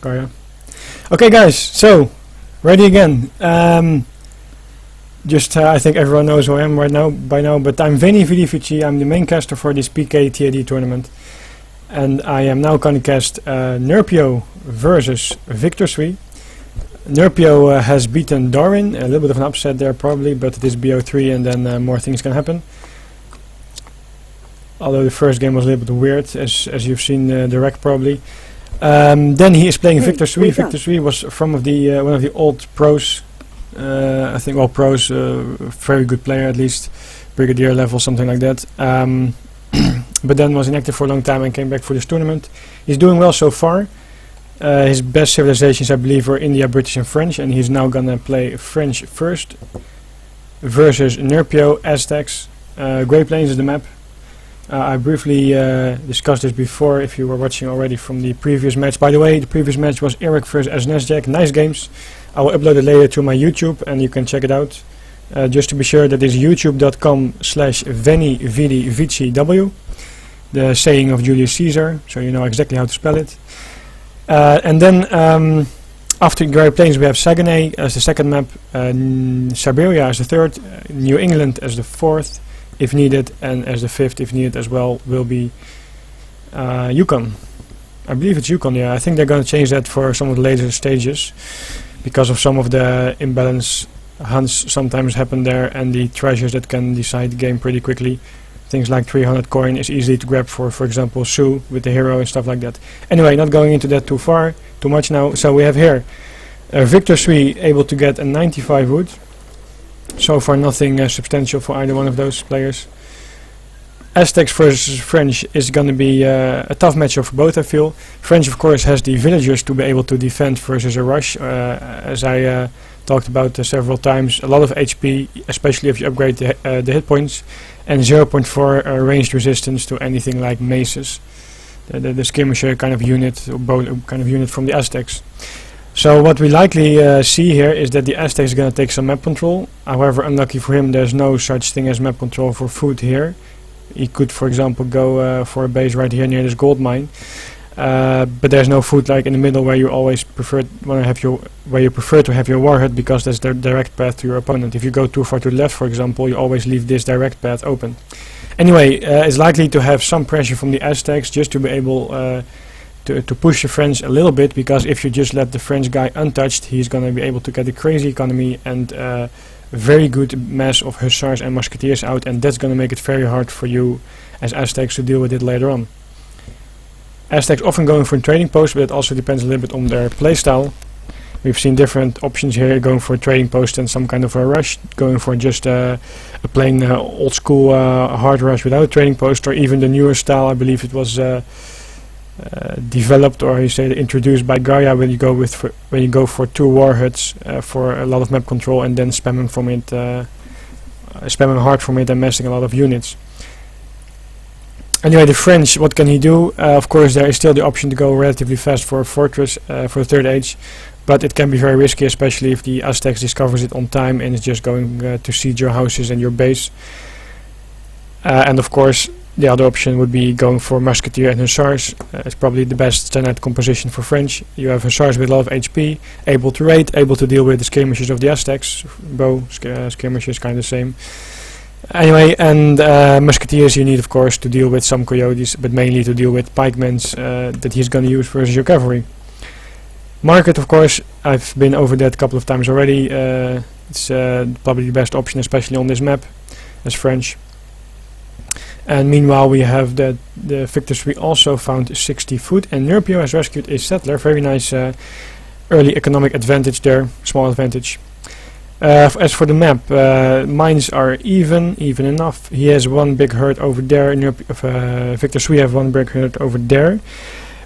Gaia. Okay, guys, so ready again. I think everyone knows who I am right now by now, but I'm Venividivici. I'm the main caster for this PK TAD tournament, and I am now going to cast Nerpio versus Victor Sui. Nerpio has beaten Darwin, a little bit of an upset there probably, but it is BO3 and then more things can happen. Although the first game was a little bit weird, as you've seen the rec probably. Then he is playing Victor Sui. Victor Sui was from one of the old pros. I think all pros, very good player at least, brigadier level, something like that. But then was inactive for a long time and came back for this tournament. He's doing well so far. His best civilizations, I believe, were India, British and French, and he's now gonna play French first versus Nerpio, Aztecs. Great Plains is the map. I briefly discussed this before if you were watching already from the previous match. By the way, the previous match was Eric versus Asnesjak. Nice games. I will upload it later to my YouTube and you can check it out. Just to be sure, that is youtube.com/VeniVidivici, the saying of Julius Caesar, so you know exactly how to spell it. And then after Great Plains we have Saguenay as the second map, Siberia as the third, New England as the fourth if needed, and as the fifth if needed as well will be Yukon. I believe it's Yukon, yeah. I think they're going to change that for some of the later stages because of some of the imbalance hunts sometimes happen there and the treasures that can decide the game pretty quickly. Things like 300 coin is easy to grab for example, Sue with the hero and stuff like that. Anyway, not going into that too much now. So we have here Victor Sui able to get a 95 wood. So far nothing substantial for either one of those players. Aztecs versus French is going to be a tough matchup for both, I feel. French of course has the villagers to be able to defend versus a rush, as I talked about several times. A lot of HP, especially if you upgrade the hit points, and 0.4 ranged resistance to anything like maces. The skirmisher kind of unit, or kind of unit from the Aztecs. So what we likely see here is that the Aztecs is going to take some map control. However, unlucky for him, there's no such thing as map control for food here. He could, for example, go for a base right here near this gold mine, but there's no food like in the middle where you always prefer to have your war hut, because that's the direct path to your opponent. If you go too far to the left, for example, you always leave this direct path open. Anyway, it's likely to have some pressure from the Aztecs just to be able to push the French a little bit, because if you just let the French guy untouched, he's going to be able to get a crazy economy and very good mass of hussars and musketeers out, and that's going to make it very hard for you as Aztecs to deal with it later on. Aztecs often going for a trading post, but it also depends a little bit on their playstyle. We've seen different options here, going for a trading post and some kind of a rush, going for just a plain old school hard rush without a trading post, or even the newer style. I believe it was developed, or you say introduced by Gaia, when you go for two war huts for a lot of map control and then spamming hard from it and messing a lot of units. Anyway, the French, what can he do? Of course, there is still the option to go relatively fast for a fortress for the third age, but it can be very risky, especially if the Aztecs discovers it on time and is just going to siege your houses and your base. And of course, the other option would be going for musketeer and hussars. It's probably the best standard composition for French. You have hussars with a lot of HP, able to raid, able to deal with the skirmishers of the Aztecs. Bow skirmishers, kind of the same. Anyway, and musketeers you need of course to deal with some coyotes, but mainly to deal with pikemans that he's going to use versus your cavalry. Market, of course, I've been over that a couple of times already. It's probably the best option, especially on this map as French. And meanwhile we have the Victor Sui also found 60 food, and Nerpio has rescued a settler. Very nice early economic advantage there, small advantage. As for the map, mines are even enough. He has one big herd over there. Victor Sui have one big herd over there.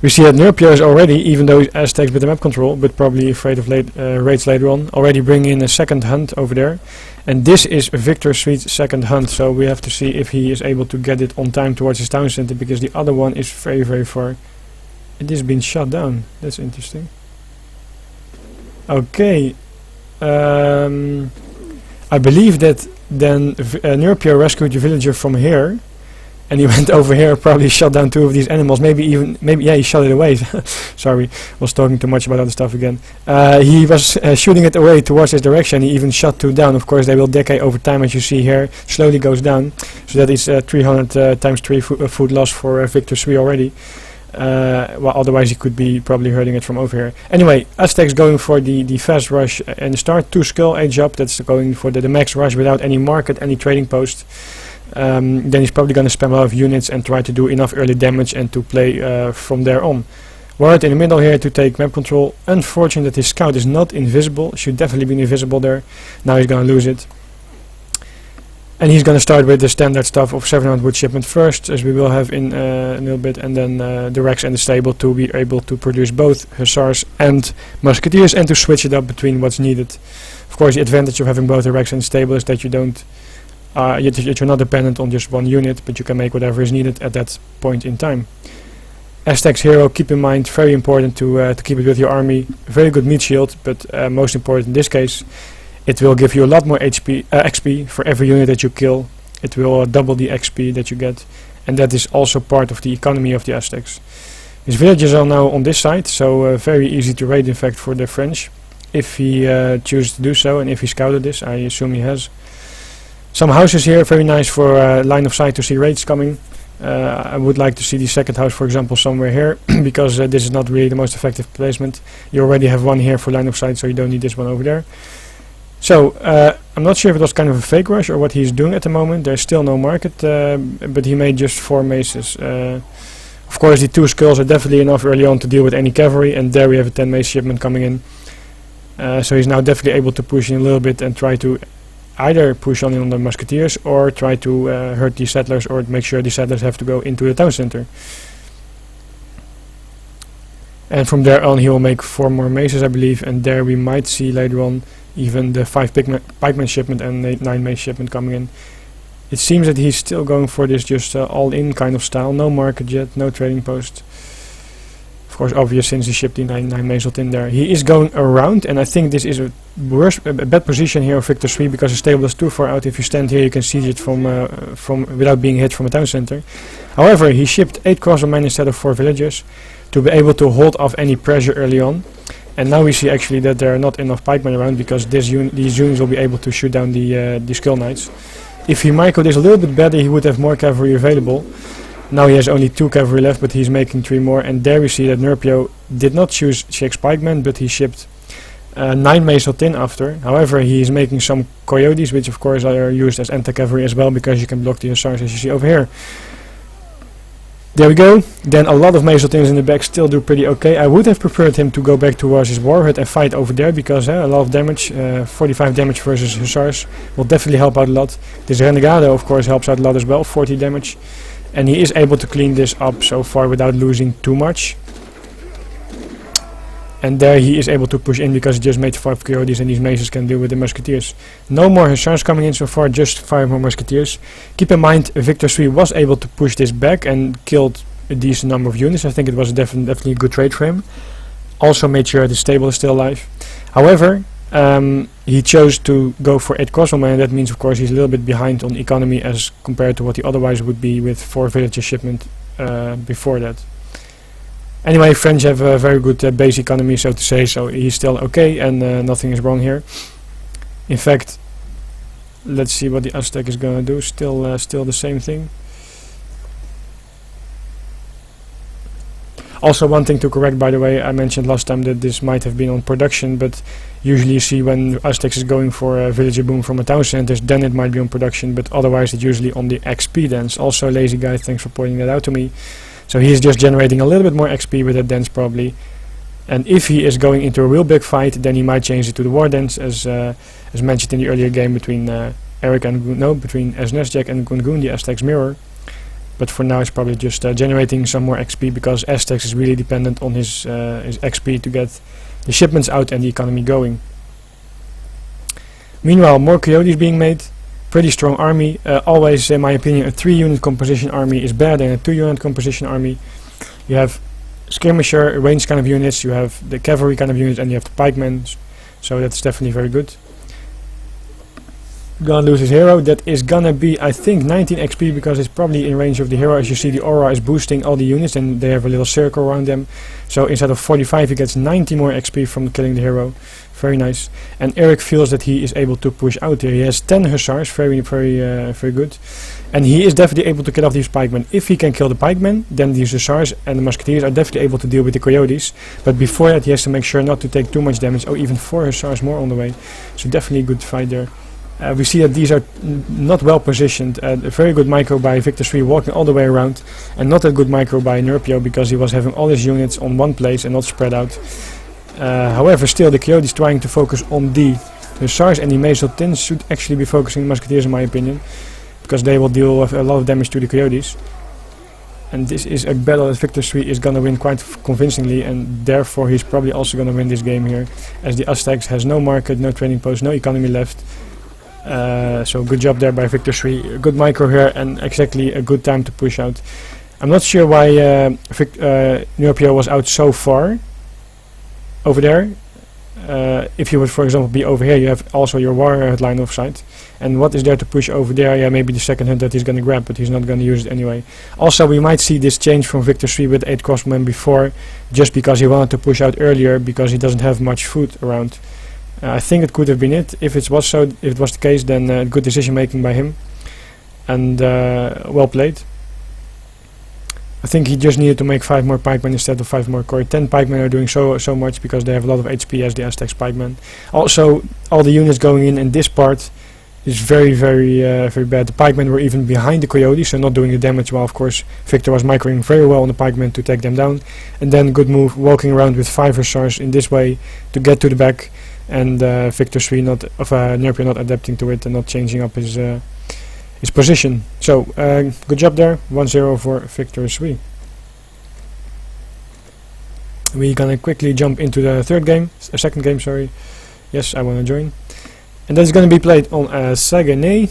We see that Nerpio is already, even though he's Aztecs with the map control, but probably afraid of raids later on, already bringing in a second hunt over there. And this is Victor Sui's second hunt, so we have to see if he is able to get it on time towards his town center, because the other one is very far. It has been shut down. That's interesting. Okay. I believe that then Nerpio rescued the villager from here, and he went over here, probably shot down 2 of these animals, maybe yeah, he shot it away. Sorry, was talking too much about other stuff again. He was shooting it away towards his direction. He even shot 2 down. Of course, they will decay over time, as you see here. Slowly goes down. So that is 300 times 3 food loss for Victor 3 already. Well, otherwise he could be probably hurting it from over here. Anyway, Aztecs going for the fast rush and start 2 skull age up. That's going for the max rush without any market, any trading post. Then he's probably going to spam a lot of units and try to do enough early damage and to play from there on. Ward in the middle here to take map control. Unfortunate that his scout is not invisible. Should definitely be invisible there. Now he's going to lose it. And he's going to start with the standard stuff of 700 wood shipment first, as we will have in a little bit, and then the Rex and the stable to be able to produce both hussars and musketeers and to switch it up between what's needed. Of course, the advantage of having both the Rex and the stable is that you don't, you're not dependent on just one unit, but you can make whatever is needed at that point in time. Aztecs hero, keep in mind, very important to keep it with your army. Very good meat shield, but most important in this case, it will give you a lot more XP for every unit that you kill. It will double the XP that you get, and that is also part of the economy of the Aztecs. His villages are now on this side, so very easy to raid in fact for the French, if he chooses to do so, and if he scouted this. I assume he has. Some houses here, very nice for line of sight to see raids coming. I would like to see the second house, for example, somewhere here, because this is not really the most effective placement. You already have one here for line of sight, so you don't need this one over there. So, I'm not sure if it was kind of a fake rush or what he's doing at the moment. There's still no market, but he made just 4 maces. Of course, the 2 skulls are definitely enough early on to deal with any cavalry, and there we have a 10 mace shipment coming in. So he's now definitely able to push in a little bit and try to either push on the musketeers or try to hurt the settlers, or make sure the settlers have to go into the town center. And from there on he will make 4 more maces, I believe, and there we might see later on even the 5 pikeman shipment and 9 mace shipment coming in. It seems that he's still going for this just all-in kind of style. No market yet, no trading post. Of course, obvious since he shipped the 9 mace in there. He is going around, and I think this is a bad position here of Victor 3, because the stable is too far out. If you stand here, you can see it from without being hit from a town center. However, he shipped 8 crossbowmen instead of 4 villagers to be able to hold off any pressure early on. And now we see actually that there are not enough pikemen around, because these units will be able to shoot down the skull knights. If he microed this a little bit better, he would have more cavalry available. Now he has only 2 cavalry left, but he's making 3 more. And there we see that Nerpio did not choose 6 pikemen, but he shipped 9 mace tin after. However, he is making some coyotes, which of course are used as anti-cavalry as well, because you can block the hussars, as you see over here. There we go. Then a lot of Maceltins in the back still do pretty okay. I would have preferred him to go back towards his warhead and fight over there, because a lot of damage, 45 damage versus hussars, will definitely help out a lot. This Renegado of course helps out a lot as well, 40 damage. And he is able to clean this up so far without losing too much. And there he is able to push in, because he just made 5 coyotes and these maces can deal with the musketeers. No more hussars coming in so far, just 5 more musketeers. Keep in mind, Victor 3 was able to push this back and killed a decent number of units. I think it was definitely a good trade for him. Also made sure the stable is still alive. However, he chose to go for 8 crossbowmen, and that means of course he's a little bit behind on economy as compared to what he otherwise would be with 4 villager shipment before that. Anyway, French have a very good base economy, so to say, so he's still okay, and nothing is wrong here. In fact, let's see what the Aztec is going to do. Still the same thing. Also, one thing to correct, by the way, I mentioned last time that this might have been on production, but usually you see when Aztecs is going for a villager boom from a town center, then it might be on production, but otherwise it's usually on the XP dance. Also, lazy guy, thanks for pointing that out to me. So he is just generating a little bit more XP with that dance probably. And if he is going into a real big fight, then he might change it to the war dance, as mentioned in the earlier game between between Esnesjak and Gungun, the Aztecs mirror. But for now, it's probably just generating some more XP, because Aztecs is really dependent on his XP to get the shipments out and the economy going. Meanwhile, more coyotes being made. Pretty strong army. Always, in my opinion, a 3-unit composition army is better than a 2-unit composition army. You have skirmisher, range kind of units, you have the cavalry kind of units, and you have the pikemen. So that's definitely very good. gonna lose his hero. That is gonna be, I think, 19 XP, because it's probably in range of the hero. As you see, the aura is boosting all the units and they have a little circle around them. So instead of 45, he gets 90 more XP from killing the hero. Very nice. And Eric feels that he is able to push out here. He has 10 hussars, very good. And he is definitely able to kill off these pikemen. If he can kill the pikemen, then these hussars and the musketeers are definitely able to deal with the coyotes. But before that, he has to make sure not to take too much damage. Oh, even 4 hussars more on the way. So definitely a good fight there. We see that these are not well positioned. A very good micro by Victor 3 walking all the way around. And not a good micro by Nerpio, because he was having all his units on one place and not spread out. However, still the coyotes trying to focus on the hussars, and the Mesoltins should actually be focusing on musketeers in my opinion, because they will deal with a lot of damage to the coyotes. And this is a battle that Victor 3 is gonna win quite convincingly, and therefore he's probably also gonna win this game here, as the Aztecs has no market, no trading post, no economy left. So good job there by Victor 3. A good micro here and exactly a good time to push out. I'm not sure why Nerpio was out so far over there. If you would, for example, be over here, you have also your warrior line of sight. And what is there to push over there? Yeah, maybe the second hunt that he's going to grab, but he's not going to use it anyway. Also, we might see this change from Victor 3 with 8 crossmen before, just because he wanted to push out earlier, because he doesn't have much food around. I think it could have been it. If it was the case, then good decision making by him, and well played. I think he just needed to make 5 more pikemen instead of 5 more core. 10 pikemen are doing so much, because they have a lot of HP as the Aztecs pikemen. Also, all the units going in this part is very bad. The pikemen were even behind the coyotes, so not doing the damage, while of course Victor was microing very well on the pikemen to take them down. And then good move, walking around with 5 hussars in this way to get to the back, and Victor 3 Nerpio not adapting to it and not changing up his position. So good job there. 1-0 for Victor 3. We're gonna quickly jump into the second game, sorry. Yes, I wanna join. And that's gonna be played on Saguenay.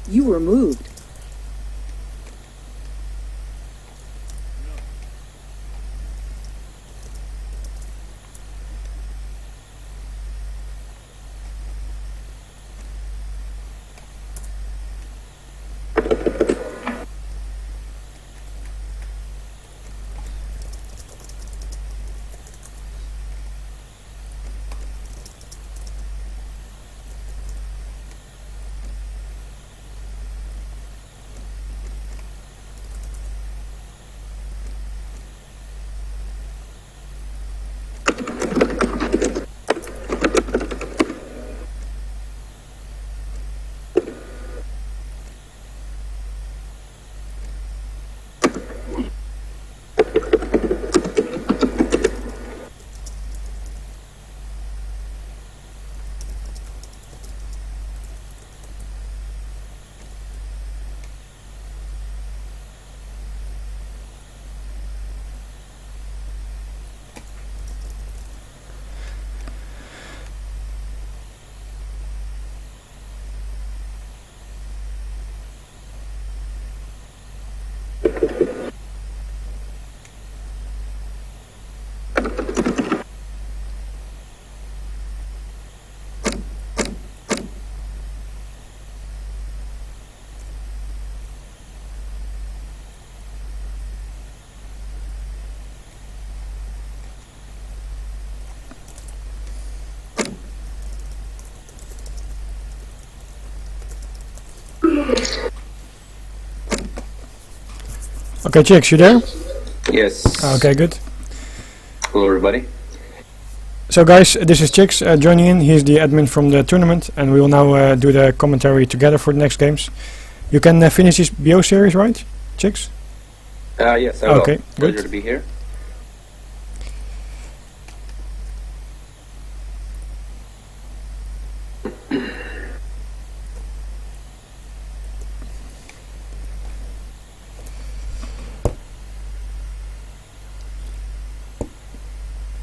You were moved. Okay, Chicks, you there? Yes. Okay, good. Hello, everybody. So guys, this is Chicks joining in. He's the admin from the tournament, and we will now do the commentary together for the next games. You can finish this BO series, right, Chicks? Yes, I will. Okay, Pleasure good. to be here.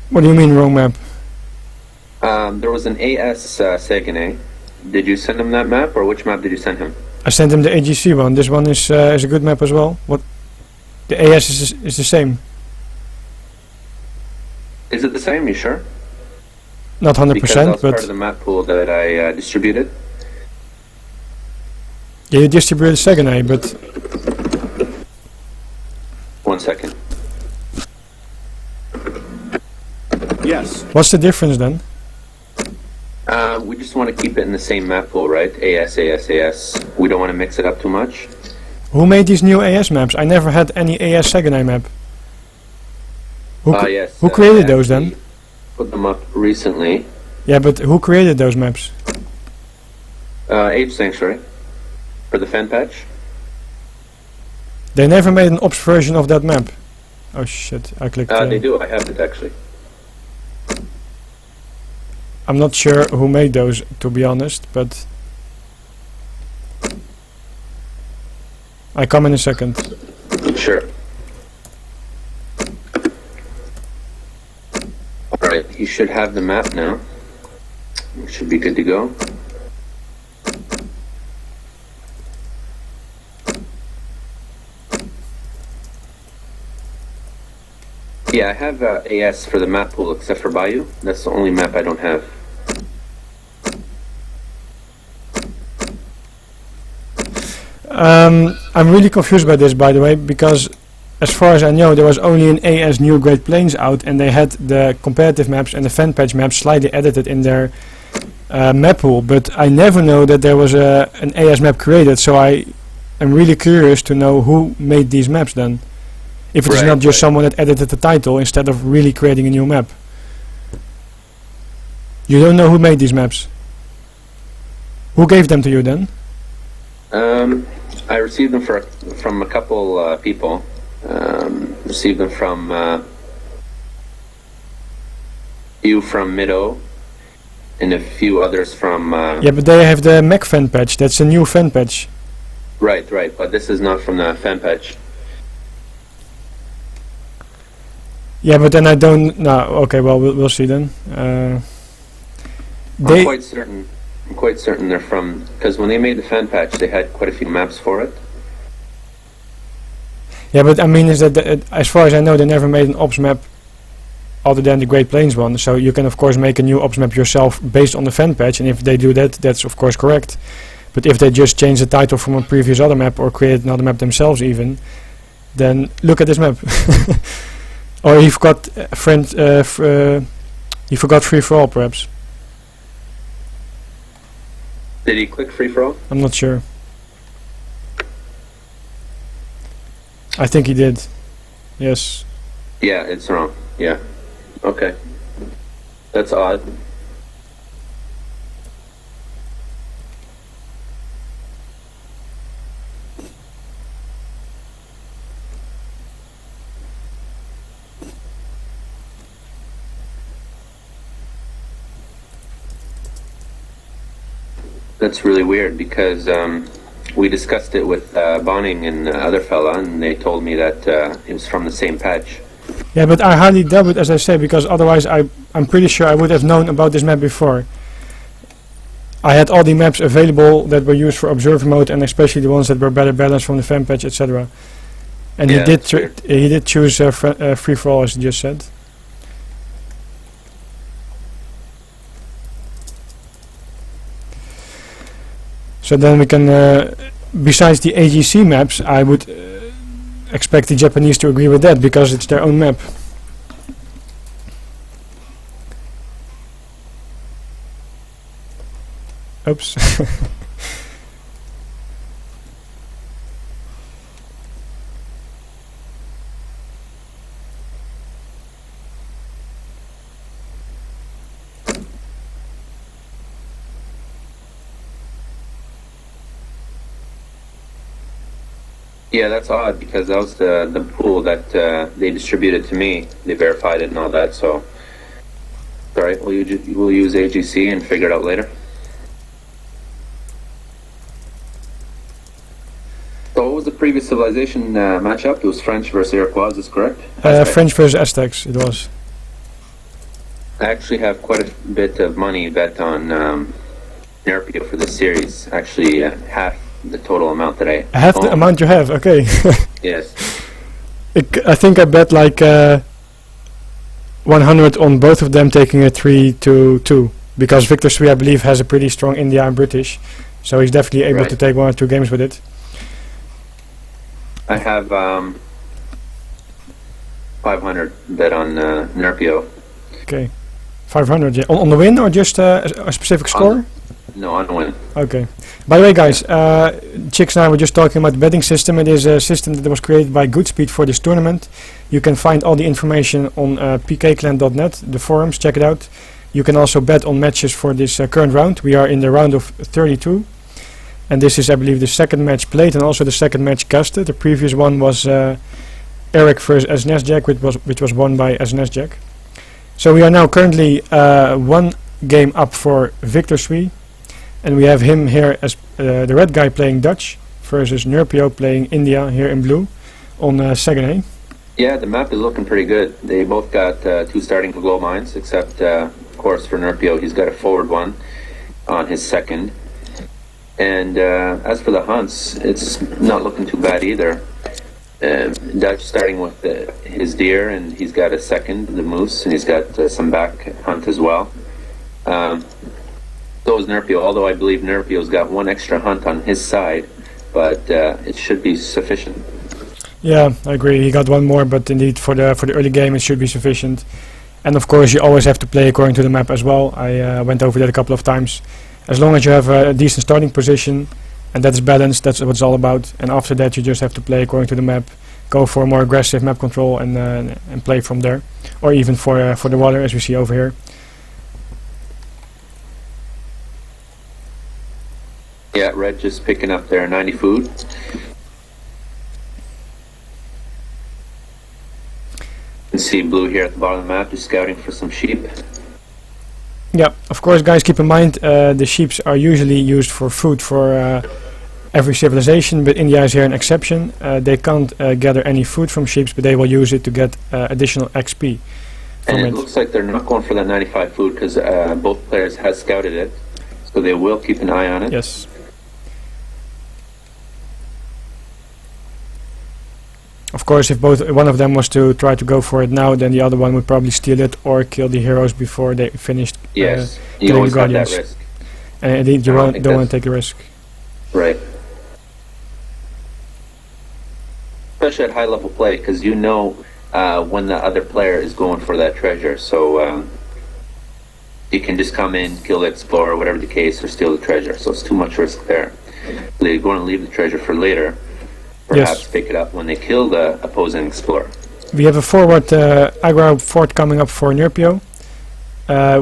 What do you mean wrong map? There was an AS Sagane. Did you send him that map, or which map did you send him? I sent him the AGC one. This one is a good map as well. What? The AS is the same. Is it the same? You sure? Not 100%, Because that was but part of the map pool that I distributed. yeah, you distributed second A, but 1 second. Yes. what's the difference then? We just want to keep it in the same map pool, right? AS, AS, AS. We don't want to mix it up too much. Who made these new AS maps? I never had any AS second A map. Yes. Who created I those then? actually Put them up recently. Yeah, but who created those maps? Age Sanctuary. For the fan patch. They never made an ops version of that map. Oh shit, I clicked... They do. I have it, actually. I'm not sure who made those, to be honest, but... I come in a second. Sure. Alright, you should have the map now. You should be good to go. Yeah, I have AS for the map pool except for Bayou. That's the only map I don't have. I'm really confused by this, by the way, because as far as I know, there was only an AS New Great Plains out, and they had the competitive maps and the fan patch maps slightly edited in their map pool, but I never know that there was an AS map created, so I am really curious to know who made these maps then. If it is not just someone that edited the title instead of really creating a new map. You don't know who made these maps? Who gave them to you then? I received them from a couple people. Received them from you from Mido, and a few others from. Yeah, but they have the Mac fan patch. That's a new fan patch. Right, but this is not from the fan patch. Yeah, but then I don't. No, okay. Well, we'll see then. I'm quite certain they're from, because when they made the fan patch, they had quite a few maps for it. Yeah, but I mean, is that as far as I know, they never made an ops map other than the Great Plains one. So you can of course make a new ops map yourself based on the fan patch, and if they do that, that's of course correct. But if they just change the title from a previous other map or create another map themselves, even, then look at this map. Or he forgot he forgot free for all, perhaps. Did he click free for all? I'm not sure. I think he did. Yes. Yeah, it's wrong. Yeah. Okay. That's odd. That's really weird because we discussed it with Bonning and the other fella, and they told me that it was from the same patch. Yeah, but I hardly doubt it, as I say, because otherwise I'm pretty sure I would have known about this map before. I had all the maps available that were used for observer mode, and especially the ones that were better balanced from the fan patch, etc. And Yeah, he did choose free for all, as he just said. So then we can, besides the AGC maps, I would expect the Japanese to agree with that, because it's their own map. Oops. Yeah, that's odd because that was the pool that they distributed to me. They verified it and all that. So, all right, we'll use AGC and figure it out later. So, what was the previous civilization matchup? It was French versus Iroquois. Is correct? French versus Aztecs. It was. I actually have quite a bit of money bet on Nerpio for this series. Actually, half the total amount that I Half own. the amount you have. Okay. Yes. I think I bet like 100 on both of them taking a 3-2 because Victor Sui, I believe, has a pretty strong India and British, so he's definitely able Right. to take 1 or 2 games with it. I have 500 bet on Nerpio. Okay. 500, yeah. On the win or just a specific score? No, on win. Okay. By the way, guys, Chicks and I were just talking about the betting system. It is a system that was created by Goodspeed for this tournament. You can find all the information on pkclan.net, the forums, check it out. You can also bet on matches for this current round. We are in the round of 32. And this is, I believe, the second match played and also the second match casted. The previous one was Eric versus Aznesjak, which was won by Aznesjak. So we are now currently 1 game up for Victor Sui. And we have him here as the red guy playing Dutch versus Nerpio playing India here in blue on Saguenay. Yeah, the map is looking pretty good. They both got 2 starting glow mines, except, of course, for Nerpio, he's got a forward one on his second. And as for the hunts, it's not looking too bad either. Dutch starting with his deer, and he's got a second, the moose, and he's got some back hunt as well. So is Nerpio, although I believe Nerpio's got 1 extra hunt on his side, but it should be sufficient. Yeah, I agree. He got 1 more, but indeed for the early game it should be sufficient. And of course you always have to play according to the map as well. I went over that a couple of times. As long as you have a decent starting position and that is balanced, that's what it's all about. And after that you just have to play according to the map, go for more aggressive map control and play from there. Or even for the water, as we see over here. Yeah, red just picking up their 90 food. You can see blue here at the bottom of the map, just scouting for some sheep. Yeah, of course, guys, keep in mind the sheep are usually used for food for every civilization, but India is here an exception. They can't gather any food from sheep, but they will use it to get additional XP. And it looks like they're not going for that 95 food because both players have scouted it, so they will keep an eye on it. Yes. Of course, if one of them was to try to go for it now, then the other one would probably steal it or kill the heroes before they finished Yes, you killing always the have that guardians. risk. And indeed, you I don't don't want think to take the risk. Right. Especially at high level play, because you know when the other player is going for that treasure, so you can just come in, kill the explorer, whatever the case, or steal the treasure. So it's too much risk there. They're going to leave the treasure for later. Perhaps pick it up when they kill the opposing explorer. We have a forward aggro fort coming up for Nerpio.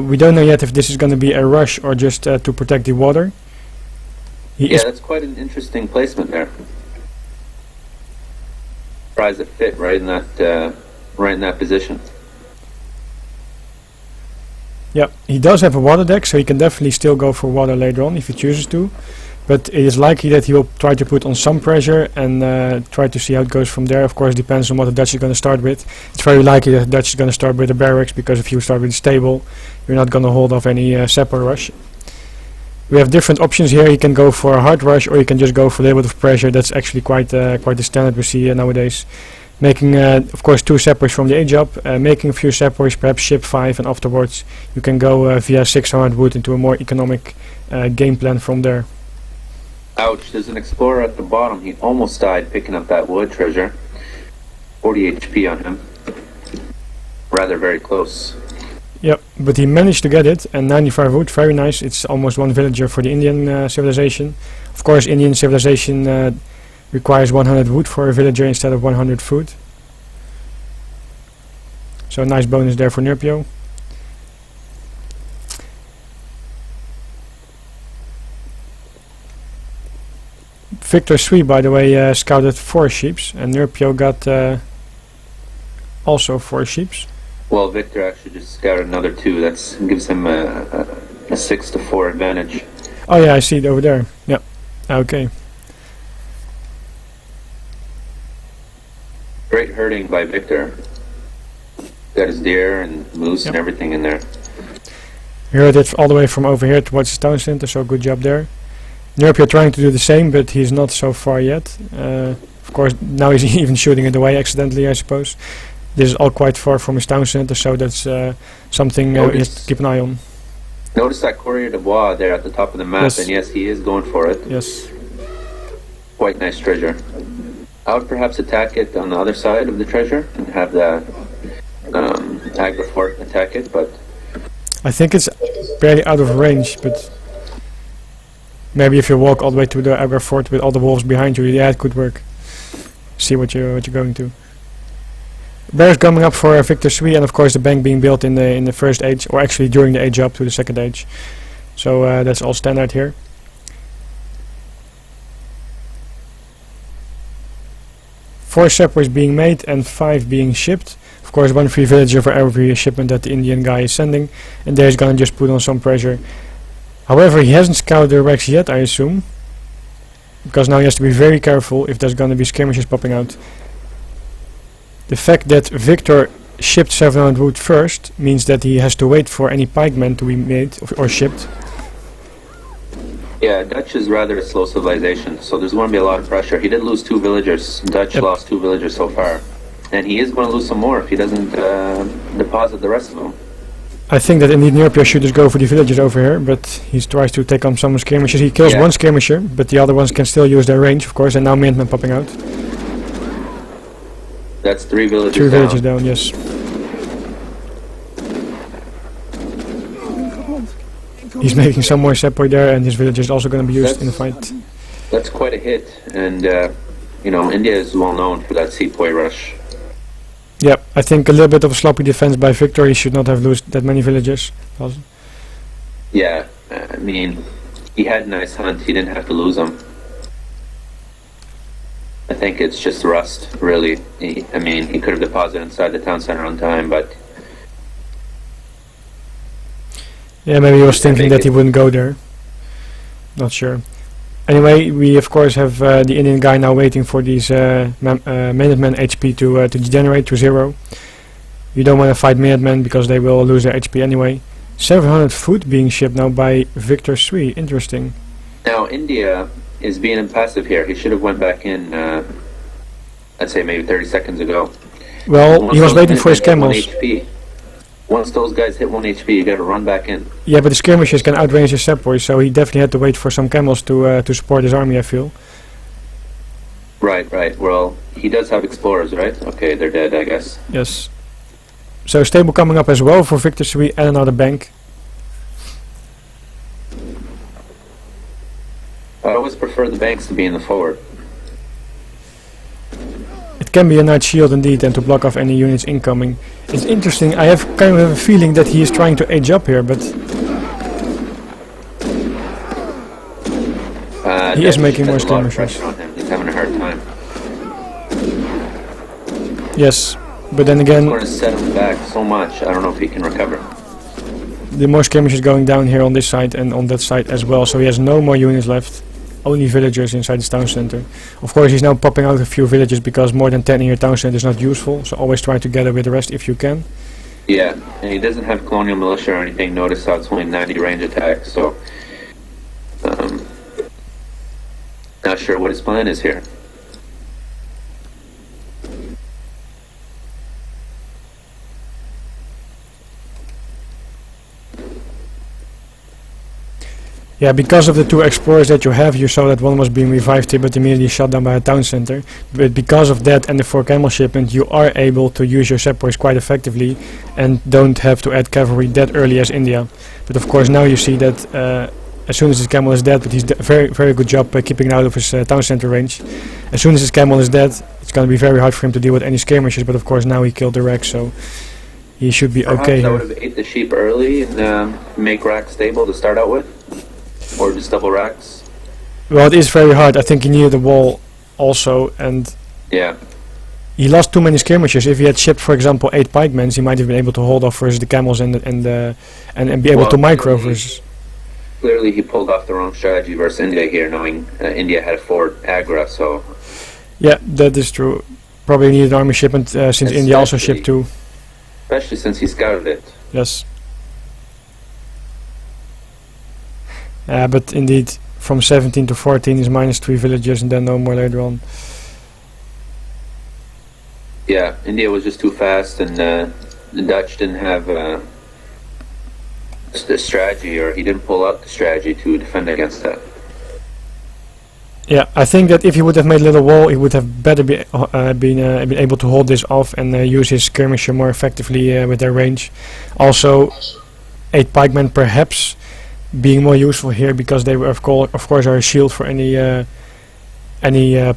We don't know yet if this is going to be a rush or just to protect the water. Yeah, that's quite an interesting placement there. Surprised it fit right in that position. Yeah, he does have a water deck, so he can definitely still go for water later on if he chooses to. But it is likely that he will try to put on some pressure and try to see how it goes from there. Of course, depends on what the Dutch is going to start with. It's very likely that the Dutch is going to start with the barracks, because if you start with a stable, you're not going to hold off any sapper rush. We have different options here. You can go for a hard rush, or you can just go for a little bit of pressure. That's actually quite the standard we see nowadays. Making, of course, 2 sappers from the age up, making a few sappers, perhaps ship 5, and afterwards you can go via 600 wood into a more economic game plan from there. Ouch, there's an explorer at the bottom. He almost died picking up that wood treasure. 40 HP on him. Rather very close. Yep, but he managed to get it, and 95 wood, very nice. It's almost 1 villager for the Indian civilization. Of course, Indian civilization requires 100 wood for a villager instead of 100 food. So a nice bonus there for Nerpio. Victor Sui, by the way, scouted 4 sheeps, and Nerpio got also 4 sheeps. Well, Victor actually just scouted another 2. That gives him a 6-4 advantage. Oh yeah, I see it over there. Yep. Okay. Great herding by Victor. Got his deer and moose and Yep. everything in there. We heard it all the way from over here towards the town center, so good job there. Nerpio trying to do the same, but he's not so far yet. Of course, now he's even shooting it away accidentally, I suppose. This is all quite far from his town center, so that's something we have to keep an eye on. Notice that Courrier de Bois there at the top of the map, Yes. and yes, he is going for it. Yes. Quite nice treasure. I would perhaps attack it on the other side of the treasure and have the Agra Fort attack it, but I think it's barely out of range, but maybe if you walk all the way to the Agra Fort with all the wolves behind you, yeah, it could work. See what you're going to. Bears coming up for Victor Sui, and of course the bank being built in the first age, or actually during the age up to the second age. So that's all standard here. Four separates being made and 5 being shipped. Of course, 1 free villager for every shipment that the Indian guy is sending, and there's gonna just put on some pressure. However, he hasn't scouted the wrecks yet, I assume, because now he has to be very careful if there's gonna be skirmishes popping out. The fact that Victor shipped 700 wood first means that he has to wait for any pikemen to be made or shipped. yeah, Dutch is rather a slow civilization, so there's going to be a lot of pressure. He did lose 2 villagers. Dutch Yep. lost 2 villagers so far, and he is going to lose some more if he doesn't deposit the rest of them. I think that indeed Nerpio should just go for the villagers over here, but he tries to take on some skirmishers. He kills Yeah. 1 skirmisher, but the other ones can still use their range, of course, and now Minutemen popping out. That's 3 villagers 3 down. villages down, yes. He's making some more sepoy there, and his village is also going to be used in the fight. That's quite a hit, and you know, India is well known for that sepoy rush. Yep, I think a little bit of a sloppy defense by Victor. He should not have lost that many villagers. Yeah, I mean, he had a nice hunt. He didn't have to lose them. I think it's just rust, really. I mean, he could have deposited inside the town center on time, but Yeah, maybe he was thinking that he wouldn't go there. Not sure. Anyway, we of course have the Indian guy now waiting for these Minutemen HP to degenerate to 0. You don't want to fight Minutemen because they will lose their HP anyway. 700 food being shipped now by Victor Sui. Interesting. now India is being impassive here. He should have went back in, I'd say maybe 30 seconds ago. Well, Once he was those waiting for his Minutemen hit camels. 1 HP, once those guys hit 1 HP, you gotta run back in. Yeah, but the skirmishers can outrange his sepoys, so he definitely had to wait for some camels to support his army, I feel. Right, right. Well, he does have explorers, right? Okay, they're dead, I guess. Yes. So stable coming up as well for Victor Sui and another bank. I always prefer the banks to be in the forward. It can be a nice shield indeed, and to block off any units incoming. It's interesting, I have kind of a feeling that he is trying to age up here, but he is Dutch making more has a lot of skirmishers. pressure on him. He's having a hard time. Yes, but then I'm again, going to set him back so much, I don't know if he can recover. the more skirmishers going down here on this side and on that side as well, so he has no more units left. Only villagers inside his town center. Of course, he's now popping out a few villages because more than 10 in your town center is not useful, so always try to gather with the rest if you can. Yeah, and he doesn't have colonial militia or anything. Notice how it's only 90 range attack, so not sure what his plan is here. Yeah, because of the 2 explorers that you have, you saw that one was being revived here but immediately shot down by a town center. But because of that and the 4 camel shipment, you are able to use your sepoys quite effectively and don't have to add cavalry that early as India. But of course now you see that as soon as his camel is dead, but he's very good job keeping it out of his town center range. As soon as his camel is dead, it's going to be very hard for him to deal with any skirmishes, but of course now he killed the wreck, so he should be Perhaps okay I here. would have ate the sheep early and make racks stable to start out with. Or just double racks. Well, it is very hard. I think he needed a wall also, and Yeah. he lost too many skirmishes. If he had shipped, for example, 8 pikemen, he might have been able to hold off versus the camels and be able Well, to micro clearly- versus. Clearly, he pulled off the wrong strategy versus India here, knowing India had a forward agra. So Yeah, that is true. Probably needed an army shipment since India also shipped 2. especially since he scouted it. Yes. But indeed, from 17 to 14 is -3 villages, and then no more later on. Yeah, India was just too fast, and the Dutch didn't have the strategy, or he didn't pull out the strategy to defend against that. Yeah, I think that if he would have made a little wall, he would have better been able to hold this off and use his skirmisher more effectively with their range. Also, 8 pikemen perhaps being more useful here because they were of course are a shield for any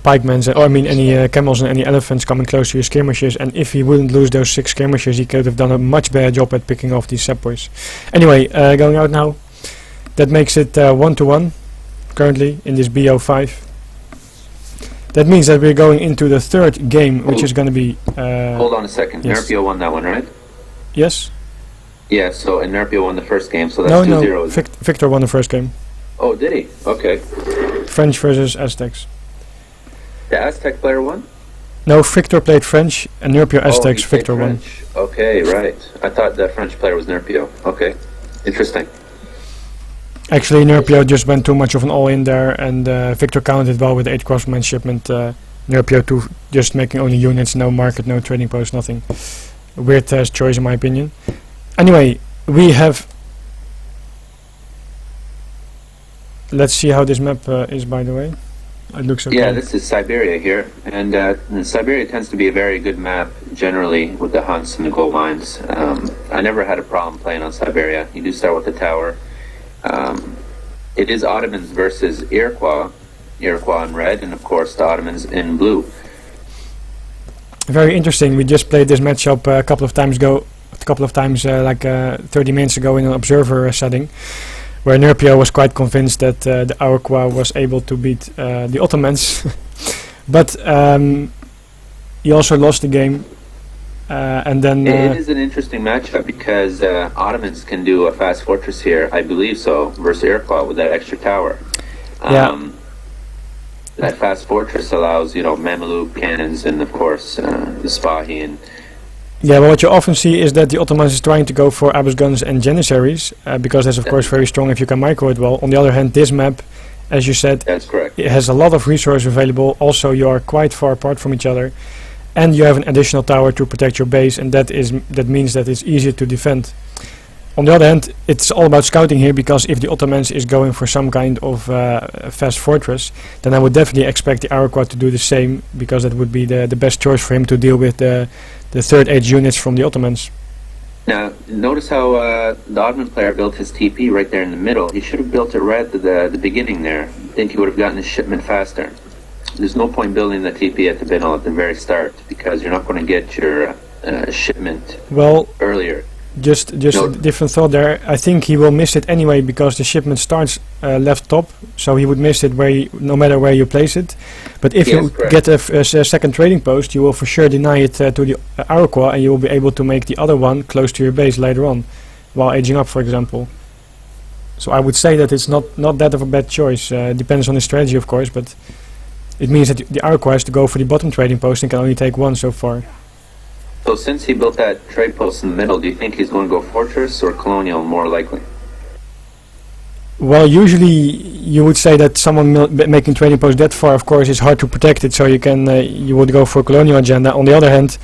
pikemen, or I mean any camels and any elephants coming close to your skirmishers. And if he wouldn't lose those 6 skirmishers, he could have done a much better job at picking off these sepoys. Anyway, going out now. That makes it 1-1 currently in this BO5. That means that we're going into the 3rd game, which is going to be. Hold on a second. yes. Nerpio won that one, right? Yes. Yeah. So and Nerpio won the first game, so that's No, 2-0. Victor won the first game. Oh, did he? Okay. French versus Aztecs. The Aztec player won. No, Victor played French, and Nerpio Oh, Aztecs. he played Victor won. French. Okay, right. I thought the French player was Nerpio. Okay, interesting. Actually, Nerpio just went too much of an all-in there, and Victor counted well with the 8 crossman shipment. Nerpio just making only units, no market, no trading post, nothing. Weird choice in my opinion. Anyway, we have. Let's see how this map is, by the way. It looks okay. Yeah, this is Siberia here, and Siberia tends to be a very good map generally with the hunts and the gold mines. I never had a problem playing on Siberia. You do start with the tower. It is Ottomans versus Iroquois in red, and of course the Ottomans in blue. Very interesting. We just played this matchup a couple of times like 30 minutes ago in an observer setting, where Nerpio was quite convinced that the Iroquois was able to beat the Ottomans, but he also lost the game. And then It is an interesting matchup because Ottomans can do a fast fortress here, I believe so, versus Iroquois with that extra tower. Yeah. That fast fortress allows, Mameluke cannons and of course the Spahi and yeah, well, what you often see is that the Ottomans is trying to go for Abus guns and Janissaries, because that's of course very strong if you can micro it well. On the other hand, this map, as you said, that's correct. it has a lot of resources available. Also, you are quite far apart from each other, and you have an additional tower to protect your base, and that means that it's easier to defend. On the other hand, it's all about scouting here, because if the Ottomans is going for some kind of fast fortress, then I would definitely expect the Iroquois to do the same, because that would be the best choice for him to deal with the 3rd age units from the Ottomans. Now, notice how the Ottoman player built his TP right there in the middle. He should have built it right at the beginning there. I think he would have gotten his shipment faster. There's no point building the TP at the middle at the very start, because you're not going to get your shipment Well, earlier. just No. a different thought there. I think he will miss it anyway, because the shipment starts left top, so he would miss it no matter where you place it. But if Yes, you correct. get a second trading post, you will for sure deny it to the Iroquois, and you will be able to make the other one close to your base later on, while aging up, for example. So I would say that it's not that of a bad choice. Depends on his strategy, of course, but it means that the Iroquois has to go for the bottom trading post and can only take 1 so far. So since he built that trade post in the middle, do you think he's going to go fortress or colonial more likely? Well, usually you would say that someone making trading post that far, of course, is hard to protect it, so you would go for a colonial agenda. On the other hand,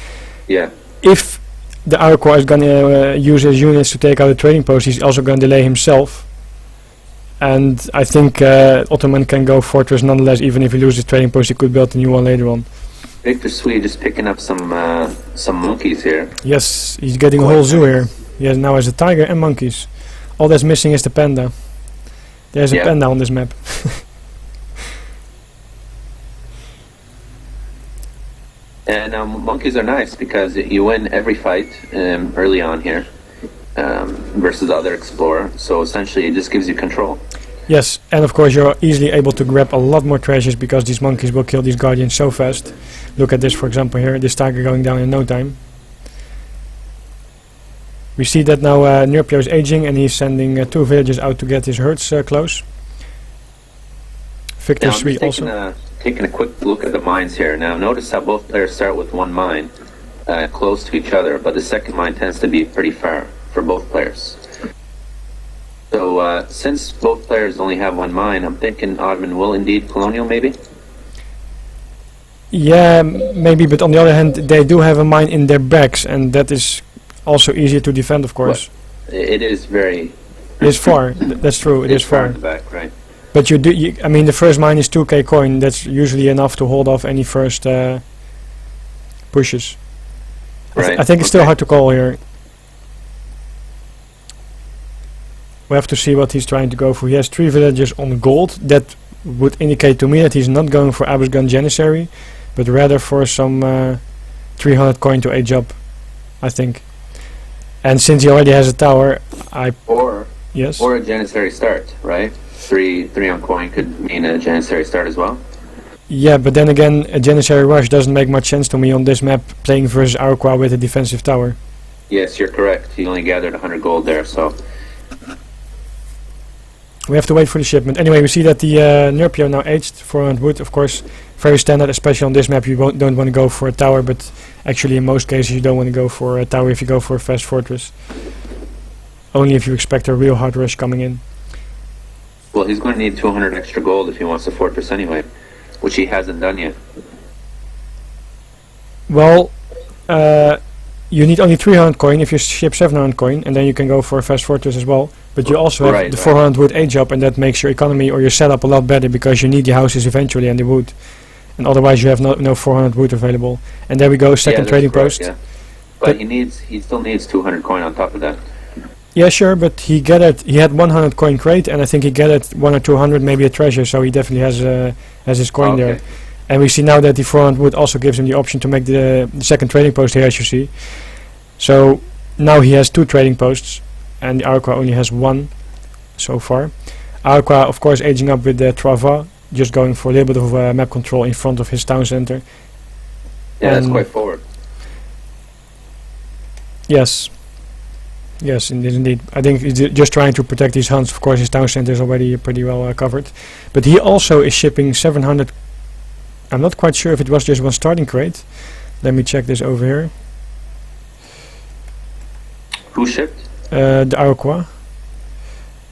Yeah. if the Iroquois is going to use his units to take out a trading post, he's also going to delay himself. And I think Ottoman can go fortress nonetheless, even if he loses trading post, he could build a new one later on. Victor Swede just picking up some monkeys here. Yes, he's getting a Quite whole zoo nice. here. He now has a tiger and monkeys. All that's missing is the panda. There's a Yeah. panda on this map. And monkeys are nice because you win every fight early on here versus the other explorer. So essentially, it just gives you control. Yes, and of course you're easily able to grab a lot more treasures because these monkeys will kill these guardians so fast. Look at this, for example, here. This tiger going down in no time. We see that now Nerpio is aging and he's sending 2 villagers out to get his herds close. Victor Now, I'm 3 just also. taking a quick look at the mines here. Now, notice how both players start with one mine close to each other, but the second mine tends to be pretty far for both players. So, since both players only have one mine, I'm thinking Ottoman will indeed colonial, maybe? Yeah, maybe, but on the other hand, they do have a mine in their backs, and that is also easier to defend, of course. It is very... It is far, that's true, it is far. in the back, right? But I mean, the first mine is 2k coin, that's usually enough to hold off any first pushes. Right. I think it's still hard to call here. We have to see what he's trying to go for. He has 3 villagers on gold. That would indicate to me that he's not going for Abusgan Janissary, but rather for some 300 coin to age up, I think. And since he already has a tower, yes. Or a Janissary start, right? 3 on coin could mean a Janissary start as well. Yeah, but then again, a Janissary rush doesn't make much sense to me on this map, playing versus Arqua with a defensive tower. Yes, you're correct. He only gathered 100 gold there, so... We have to wait for the shipment. Anyway, we see that the Nerpio now aged 400 wood, of course, very standard, especially on this map. You don't want to go for a tower, but actually in most cases you don't want to go for a tower if you go for a fast fortress. Only if you expect a real hard rush coming in. Well, he's going to need 200 extra gold if he wants a fortress anyway, which he hasn't done yet. Well, you need only 300 coin if you ship 700 coin, and then you can go for a fast fortress as well. But you also have the 400 wood age up, and that makes your economy or your setup a lot better because you need the houses eventually and the wood. And otherwise you have no 400 wood available. And there we go, second trading post. Yeah. But he still needs 200 coin on top of that. Yeah, sure, but he had 100 coin crate, and I think he gathered 1 or 200, maybe a treasure, so he definitely has his coin there. And we see now that the 400 wood also gives him the option to make the second trading post here, as you see. So now he has 2 trading posts, and the Arqua only has 1 so far. Arqua, of course, aging up with the Trava, just going for a little bit of map control in front of his town center. Yeah, that's quite forward. Yes. Yes, indeed. I think he's just trying to protect these hunts. Of course, his town center is already pretty well covered. But he also is shipping 700... I'm not quite sure if it was just 1 starting crate. Let me check this over here. Who shipped? The Arqua.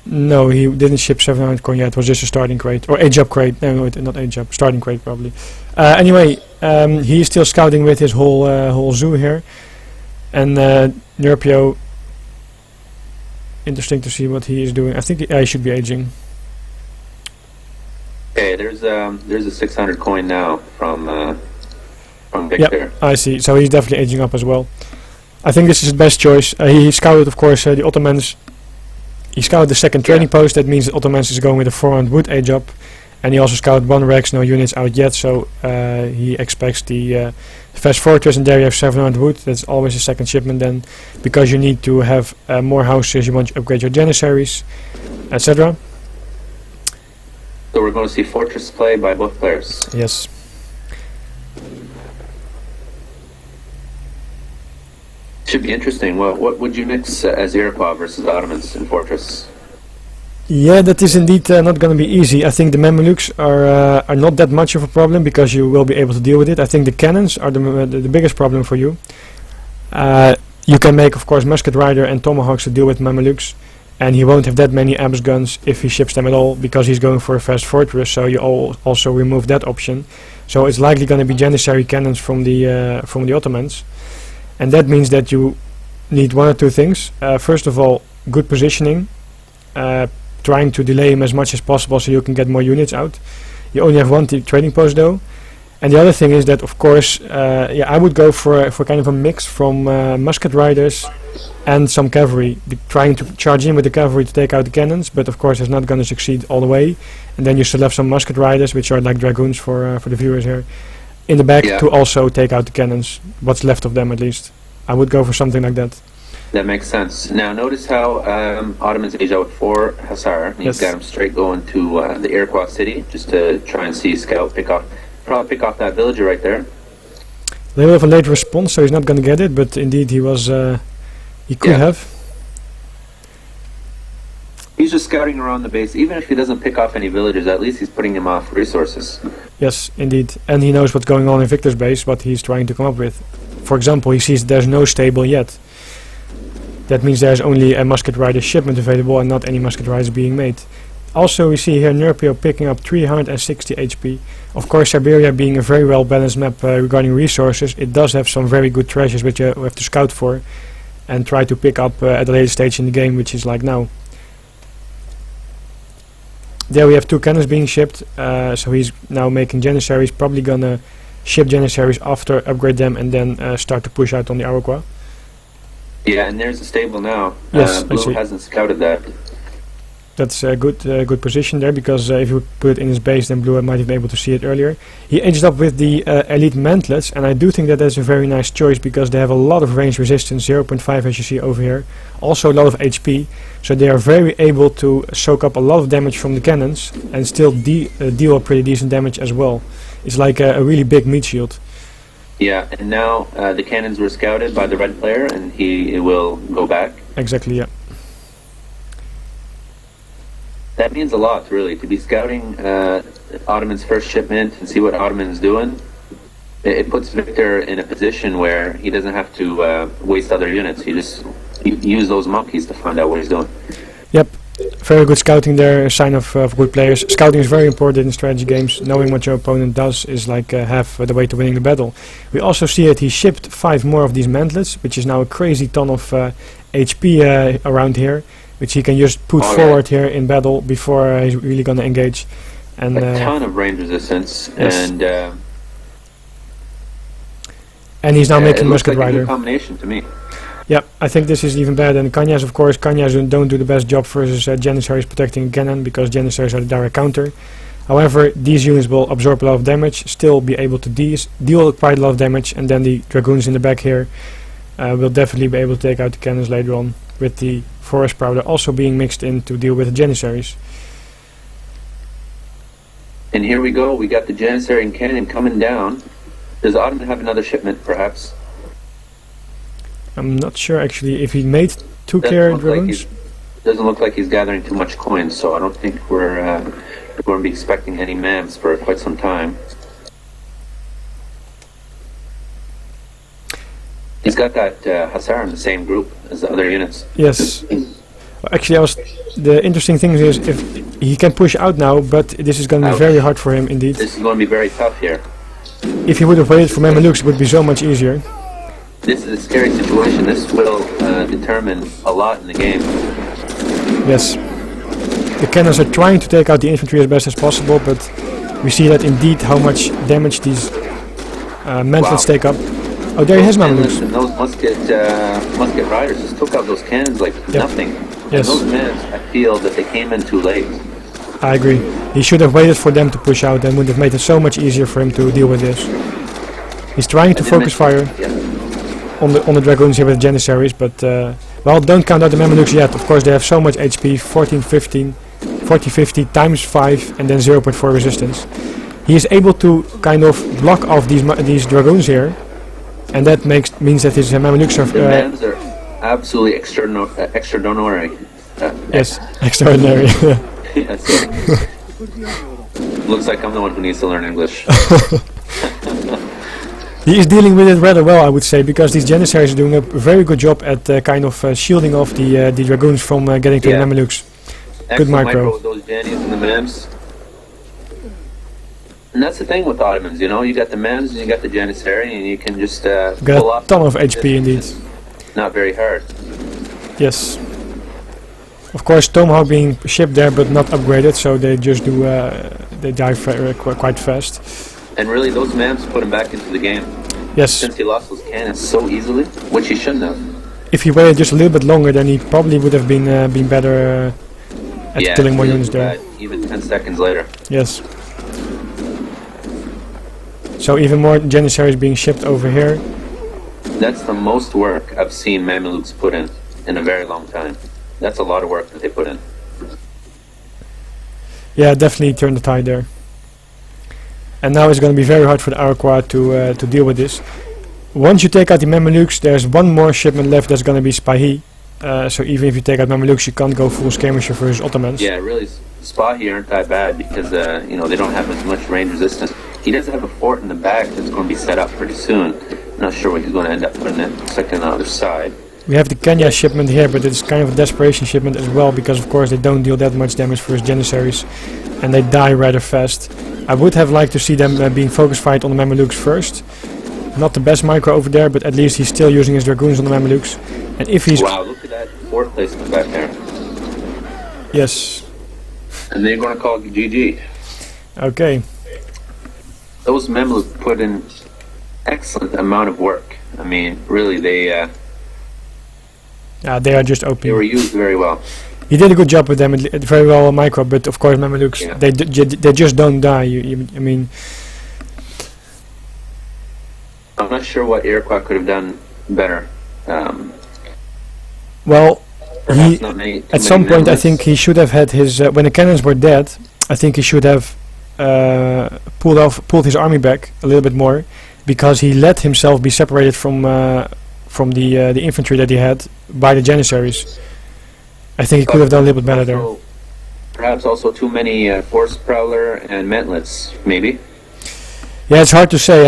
No, he didn't ship 700 coin yet. It was just a starting crate. Or age up crate. No, not age up. Starting crate, probably. Anyway, he is still scouting with his whole zoo here. And Nerpio... Interesting to see what he is doing. I think he should be aging. Okay, there's a 600 coin now from Victor. Yep, I see. So he's definitely aging up as well. I think this is his best choice. He scouted, of course, the Ottomans. He scouted the second trading post. That means the Ottomans is going with a 400 wood age up. And he also scouted 1 Rex, no units out yet. So he expects the fast fortress, and there you have 700 wood. That's always a second shipment then. Because you need to have more houses, you want to upgrade your Janissaries, etc. So we're going to see fortress play by both players. Yes. Should be interesting. What would you mix as Iroquois versus Ottomans in fortress? Yeah, that is indeed not going to be easy. I think the Mamelukes are not that much of a problem because you will be able to deal with it. I think the cannons are the biggest problem for you. You can make, of course, musket rider and tomahawks to deal with Mamelukes, and he won't have that many abs guns if he ships them at all because he's going for a fast fortress. So you also remove that option. So it's likely going to be Janissary cannons from the Ottomans, and that means that you need 1 or 2 things. First of all, good positioning. Trying to delay him as much as possible so you can get more units out. You only have 1 trading post though. And the other thing is that, of course, I would go for kind of a mix from musket riders and some cavalry, trying to charge in with the cavalry to take out the cannons, but of course it's not going to succeed all the way. And then you still have some musket riders, which are like dragoons for the viewers here, in the back to also take out the cannons, what's left of them at least. I would go for something like that. That makes sense. Now, notice how Ottomans age out with 4 Hussar. He's Yes. got him straight going to the Iroquois city just to try and see Scout probably pick off that villager right there. A little of a late response, so he's not going to get it, but indeed he was, he could Yeah. have. He's just scouting around the base. Even if he doesn't pick off any villagers, at least he's putting him off resources. Yes, indeed. And he knows what's going on in Victor's base, what he's trying to come up with. For example, he sees there's no stable yet. That means there's only a musket rider shipment available and not any musket riders being made. Also, we see here Nerpio picking up 360 HP. Of course, Siberia being a very well balanced map regarding resources, it does have some very good treasures which you have to scout for and try to pick up at a later stage in the game, which is like now. There we have 2 cannons being shipped, so he's now making Janissaries, probably gonna ship Janissaries after, upgrade them, and then start to push out on the Iroquois. Yeah, and there's the stable now. Yes, I Blue see. hasn't scouted that. That's a good position there, because if you put it in his base, then Blue might have been able to see it earlier. He edged up with the elite mantlets, and I do think that that's a very nice choice, because they have a lot of range resistance, 0.5 as you see over here, also a lot of HP, so they are very able to soak up a lot of damage from the cannons and still deal a pretty decent damage as well. It's like a really big meat shield. Yeah, and now the cannons were scouted by the red player, and he will go back. Exactly, yeah. That means a lot, really, to be scouting Ottoman's first shipment and see what Ottoman's doing. It puts Victor in a position where he doesn't have to waste other units. He just use those monkeys to find out what he's doing. Yep, very good scouting there, a sign of good players. Scouting is very important in strategy games. Knowing what your opponent does is like half the way to winning the battle. We also see that he shipped 5 more of these mantlets, which is now a crazy ton of HP around here, which he can just put forward here in battle before he's really gonna engage. And A ton of range resistance, yes. and he's now making it looks musket like a rider. good combination to me. Yep, I think this is even better than Kanyas. Of course, Kanyas don't do the best job versus Janissaries protecting cannon, because Janissaries are the direct counter. However, these units will absorb a lot of damage, still be able to deal quite a lot of damage, and then the dragoons in the back here will definitely be able to take out the cannons later on, with the forest powder also being mixed in to deal with the Janissaries. And here we go. We got the Janissary and cannon coming down. Does Ottoman have another shipment, perhaps? I'm not sure actually if he made 2 carrier dragoons. Doesn't look like he's gathering too much coins, so I don't think we're going to be expecting any MAMs for quite some time. He's got that Hussar in the same group as the other units. Yes. Actually, the interesting thing is if he can push out now, but this is going to be very hard for him indeed. This is going to be very tough here. If he would have waited for Mamelukes, it would be so much easier. This is a scary situation. This will determine a lot in the game. Yes. The cannons are trying to take out the infantry as best as possible, but we see that indeed how much damage these mantlets take up. Oh, there he has Mamelukes. And those musket riders just took out those cannons like nothing. Yes. And those men, I feel that they came in too late. I agree. He should have waited for them to push out, and would have made it so much easier for him to deal with this. He's trying to focus fire on the dragoons here with Janissaries, but well, don't count out the Mamelukes yet. Of course, they have so much HP, 40-50 times 5, and then 0.4 resistance. He is able to kind of block off these dragoons here, and that means that his Mamelukes are... The Mams are absolutely extraordinary. Yes, extraordinary. Yes. Looks like I'm the one who needs to learn English. He is dealing with it rather well, I would say, because these Janissaries are doing a very good job at kind of shielding off the dragoons from getting to the Mamelukes. Good micro. With those Janis and the Mams. And that's the thing with Ottomans, you know, you got the Mams and you got the Janissary, and you can just pull off. A ton of HP indeed. Not very hard. Yes. Of course, Tomahawk being shipped there but not upgraded, so they just do they die quite fast. And really, those Mams put him back into the game. Yes. Since he lost those cannons so easily, which he shouldn't have. If he waited just a little bit longer, then he probably would have been better at killing more units there. Even 10 seconds later. Yes. So even more Janissaries being shipped over here. That's the most work I've seen Mamelukes put in a very long time. That's a lot of work that they put in. Yeah, definitely turned the tide there. And now it's going to be very hard for the Iroquois to deal with this. Once you take out the Mamelukes, there's one more shipment left that's going to be Spahi. So even if you take out Mamelukes, you can't go full skirmisher versus Ottomans. Yeah, really, Spahi aren't that bad because they don't have as much range resistance. He does have a fort in the back that's going to be set up pretty soon. I'm not sure what he's going to end up putting it. Looks like on the other side. We have the Kenya shipment here, but it's kind of a desperation shipment as well, because of course they don't deal that much damage versus Janissaries, and they die rather fast. I would have liked to see them being focus fight on the Mamelukes first. Not the best micro over there, but at least he's still using his dragoons on the Mamelukes. And if he's... Wow, look at that fort placement back there. Yes. And they're going to call it GG. Okay. Those Mamluks put in excellent amount of work. I mean, really, they are just OP. were used very well. He did a good job with them, very well micro, but of course Mamelukes, Yeah. they just don't die. I mean... I'm not sure what Iroquois could have done better. Well, Perhaps not many, too at some many point I members. think he should have had his... when the cannons were dead, I think he should have pulled his army back a little bit more, because he let himself be separated from the infantry that he had by the Janissaries. I think he could have done a little bit better there. Also, perhaps also too many Force Prowler and Mantlets, maybe. Yeah, it's hard to say,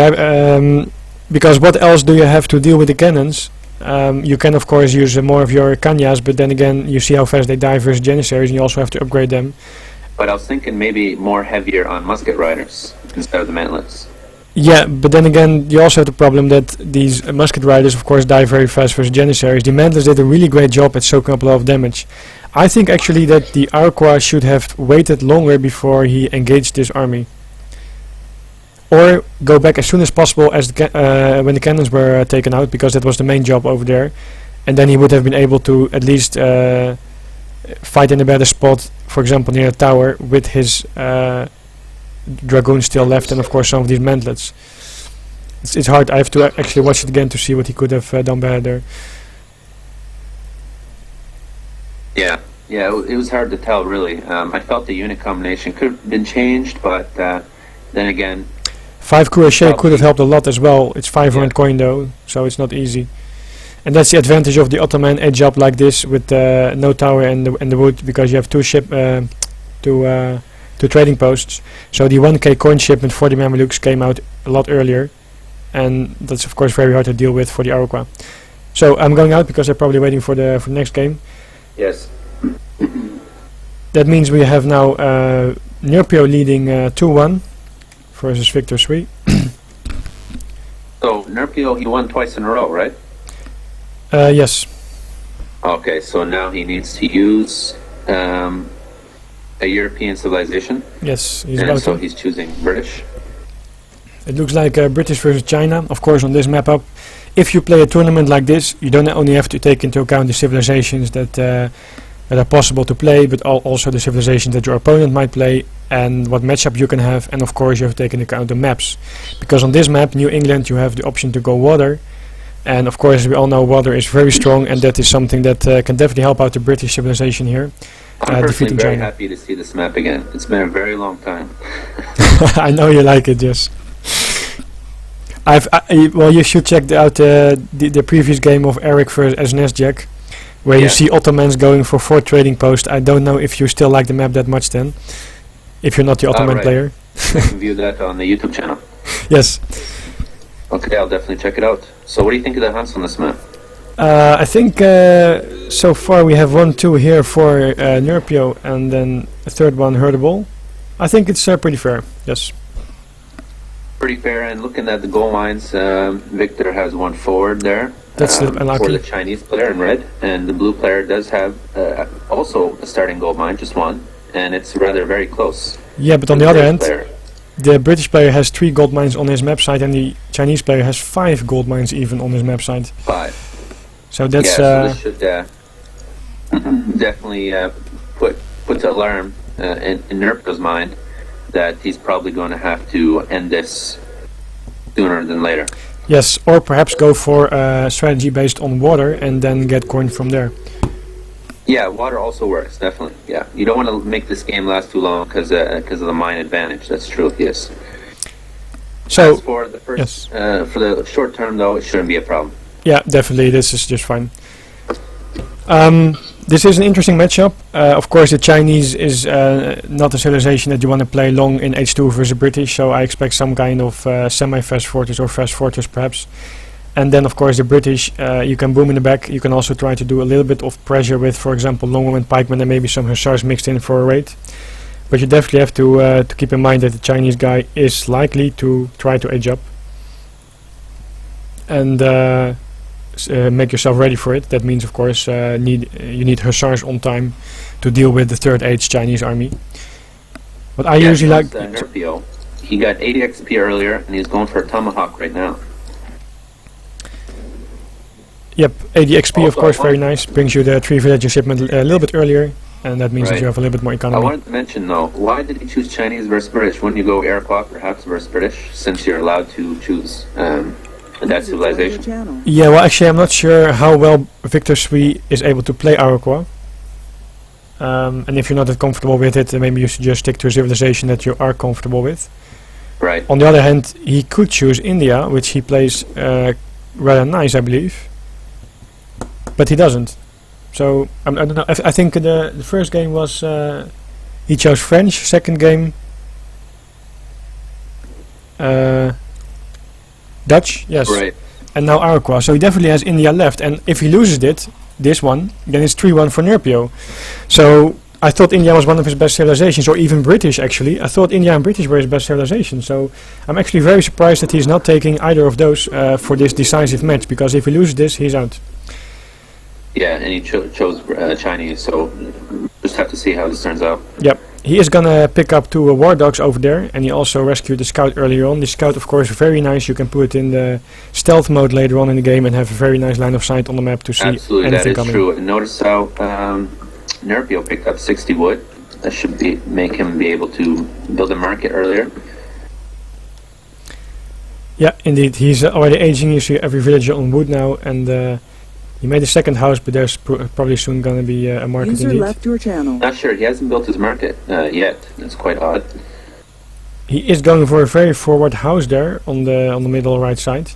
because what else do you have to deal with the cannons? You can of course use more of your Kanyas, but then again you see how fast they die versus Janissaries, and you also have to upgrade them. But I was thinking maybe more heavier on musket riders instead of the Mantlets. Yeah, but then again you also have the problem that these musket riders of course die very fast versus Janissaries. The Mantlets did a really great job at soaking up a lot of damage. I think actually that the Iroquois should have waited longer before he engaged this army. Or go back as soon as possible as when the cannons were taken out, because that was the main job over there, and then he would have been able to at least fight in a better spot, for example near a tower, with his dragoons still left, and of course some of these mantlets. It's hard. I have to actually watch it again to see what he could have done better there. Yeah, it was hard to tell really. I felt the unit combination could have been changed, but then again, 5 crochet could have Probably. helped a lot as well. It's 500 Yeah. coin though, so it's not easy. And that's the advantage of the Ottoman edge up like this, with no tower and the wood, because you have two trading posts. So the 1k coin shipment for the Mamelukes came out a lot earlier, and that's of course very hard to deal with for the Iroquois. So I'm going out because they're probably waiting for the next game. yes. That means we have now Nerpio leading 2-1 versus Victor 3. So Nerpio, he won twice in a row, right? Yes. Okay, so now he needs to use a European civilization, Yes, he's and about so to. he's choosing British. It looks like British versus China, of course, on this map up. If you play a tournament like this, you don't only have to take into account the civilizations that are possible to play, but also the civilizations that your opponent might play, and what matchup you can have, and of course you have to take into account the maps. Because on this map, New England, you have the option to go water, and of course we all know water is very strong, and that is something that can definitely help out the British civilization here. I'm personally Defeating very China. happy to see this map again. It's been a very long time. I know you like it, yes. Well, you should check out the previous game of Eric versus Asnesjak, where you Yeah. see Ottomans going for 4 trading posts. I don't know if you still like the map that much then, if you're not the Ottoman right. player. You can view that on the YouTube channel. Yes. Okay, I'll definitely check it out. So what do you think of the hunts on this map? I think so far we have 1-2 here for Nerpio, and then a third one Herdable. I think it's pretty fair, yes. Pretty fair, and looking at the goal lines, Victor has one forward there. That's for unlucky. the Chinese player in red, and the blue player does have also a starting gold mine, just one, and it's rather very close. Yeah, but to on the other British hand, player. the British player has 3 gold mines on his map site, and the Chinese player has 5 gold mines even on his map site. 5. So that's Yeah, so this should definitely put the alarm in Nerpio's mind that he's probably going to have to end this sooner than later. Yes, or perhaps go for a strategy based on water and then get coin from there. Yeah, water also works, definitely. Yeah, you don't want to make this game last too long because of the mine advantage. That's true. Yes. So As for the first, yes. For the short term though, it shouldn't be a problem. Yeah, definitely, this is just fine. This is an interesting matchup. Of course, the Chinese is not a civilization that you want to play long in H2 versus British, so I expect some kind of semi-fast fortress or fast fortress perhaps. And then, of course, the British, you can boom in the back. You can also try to do a little bit of pressure with, for example, longbow pikemen and maybe some hussars mixed in for a raid. But you definitely have to keep in mind that the Chinese guy is likely to try to age up. And make yourself ready for it. That means, of course, you need hussars on time to deal with the third age Chinese army. What I usually like. Nerpio, he got 80 XP earlier, and he's going for a tomahawk right now. Yep, 80 XP, of Also, course, very nice. Brings you the 3 villager shipment a little bit earlier, and that means that Right. you have a little bit more I economy. wanted to mention though, why did you choose Chinese versus British? Wouldn't you go Iroquois perhaps versus British, since you're allowed to choose that civilization? Yeah, well, actually, I'm not sure how well Victor Sui is able to play Iroquois. And if you're not that comfortable with it, then maybe you should just stick to a civilization that you are comfortable with. Right. On the other hand, he could choose India, which he plays rather nice, I believe. But he doesn't. So, I don't know. I think the first game was... he chose French, second game... Dutch, yes. Right. And now Iroquois. So he definitely has India left. And if he loses this one, then it's 3-1 for Nerpio. So I thought India was one of his best civilizations, or even British actually. I thought India and British were his best civilizations. So I'm actually very surprised that he's not taking either of those for this decisive match, because if he loses this, he's out. Yeah, and he chose Chinese, so just have to see how this turns out. Yep. He is gonna pick up 2 war dogs over there, and he also rescued the scout earlier on. The scout, of course, very nice. You can put it in the stealth mode later on in the game and have a very nice line of sight on the map to see Absolutely, that anything is coming. true. And notice how Nerpio picked up 60 wood. That should make him be able to build a market earlier. Yeah, indeed. He's already aging. You see every villager on wood now, and he made a second house, but there's probably soon gonna be a market User indeed. left your channel. Not sure, he hasn't built his market yet. That's quite odd. He is going for a very forward house there on the middle right side.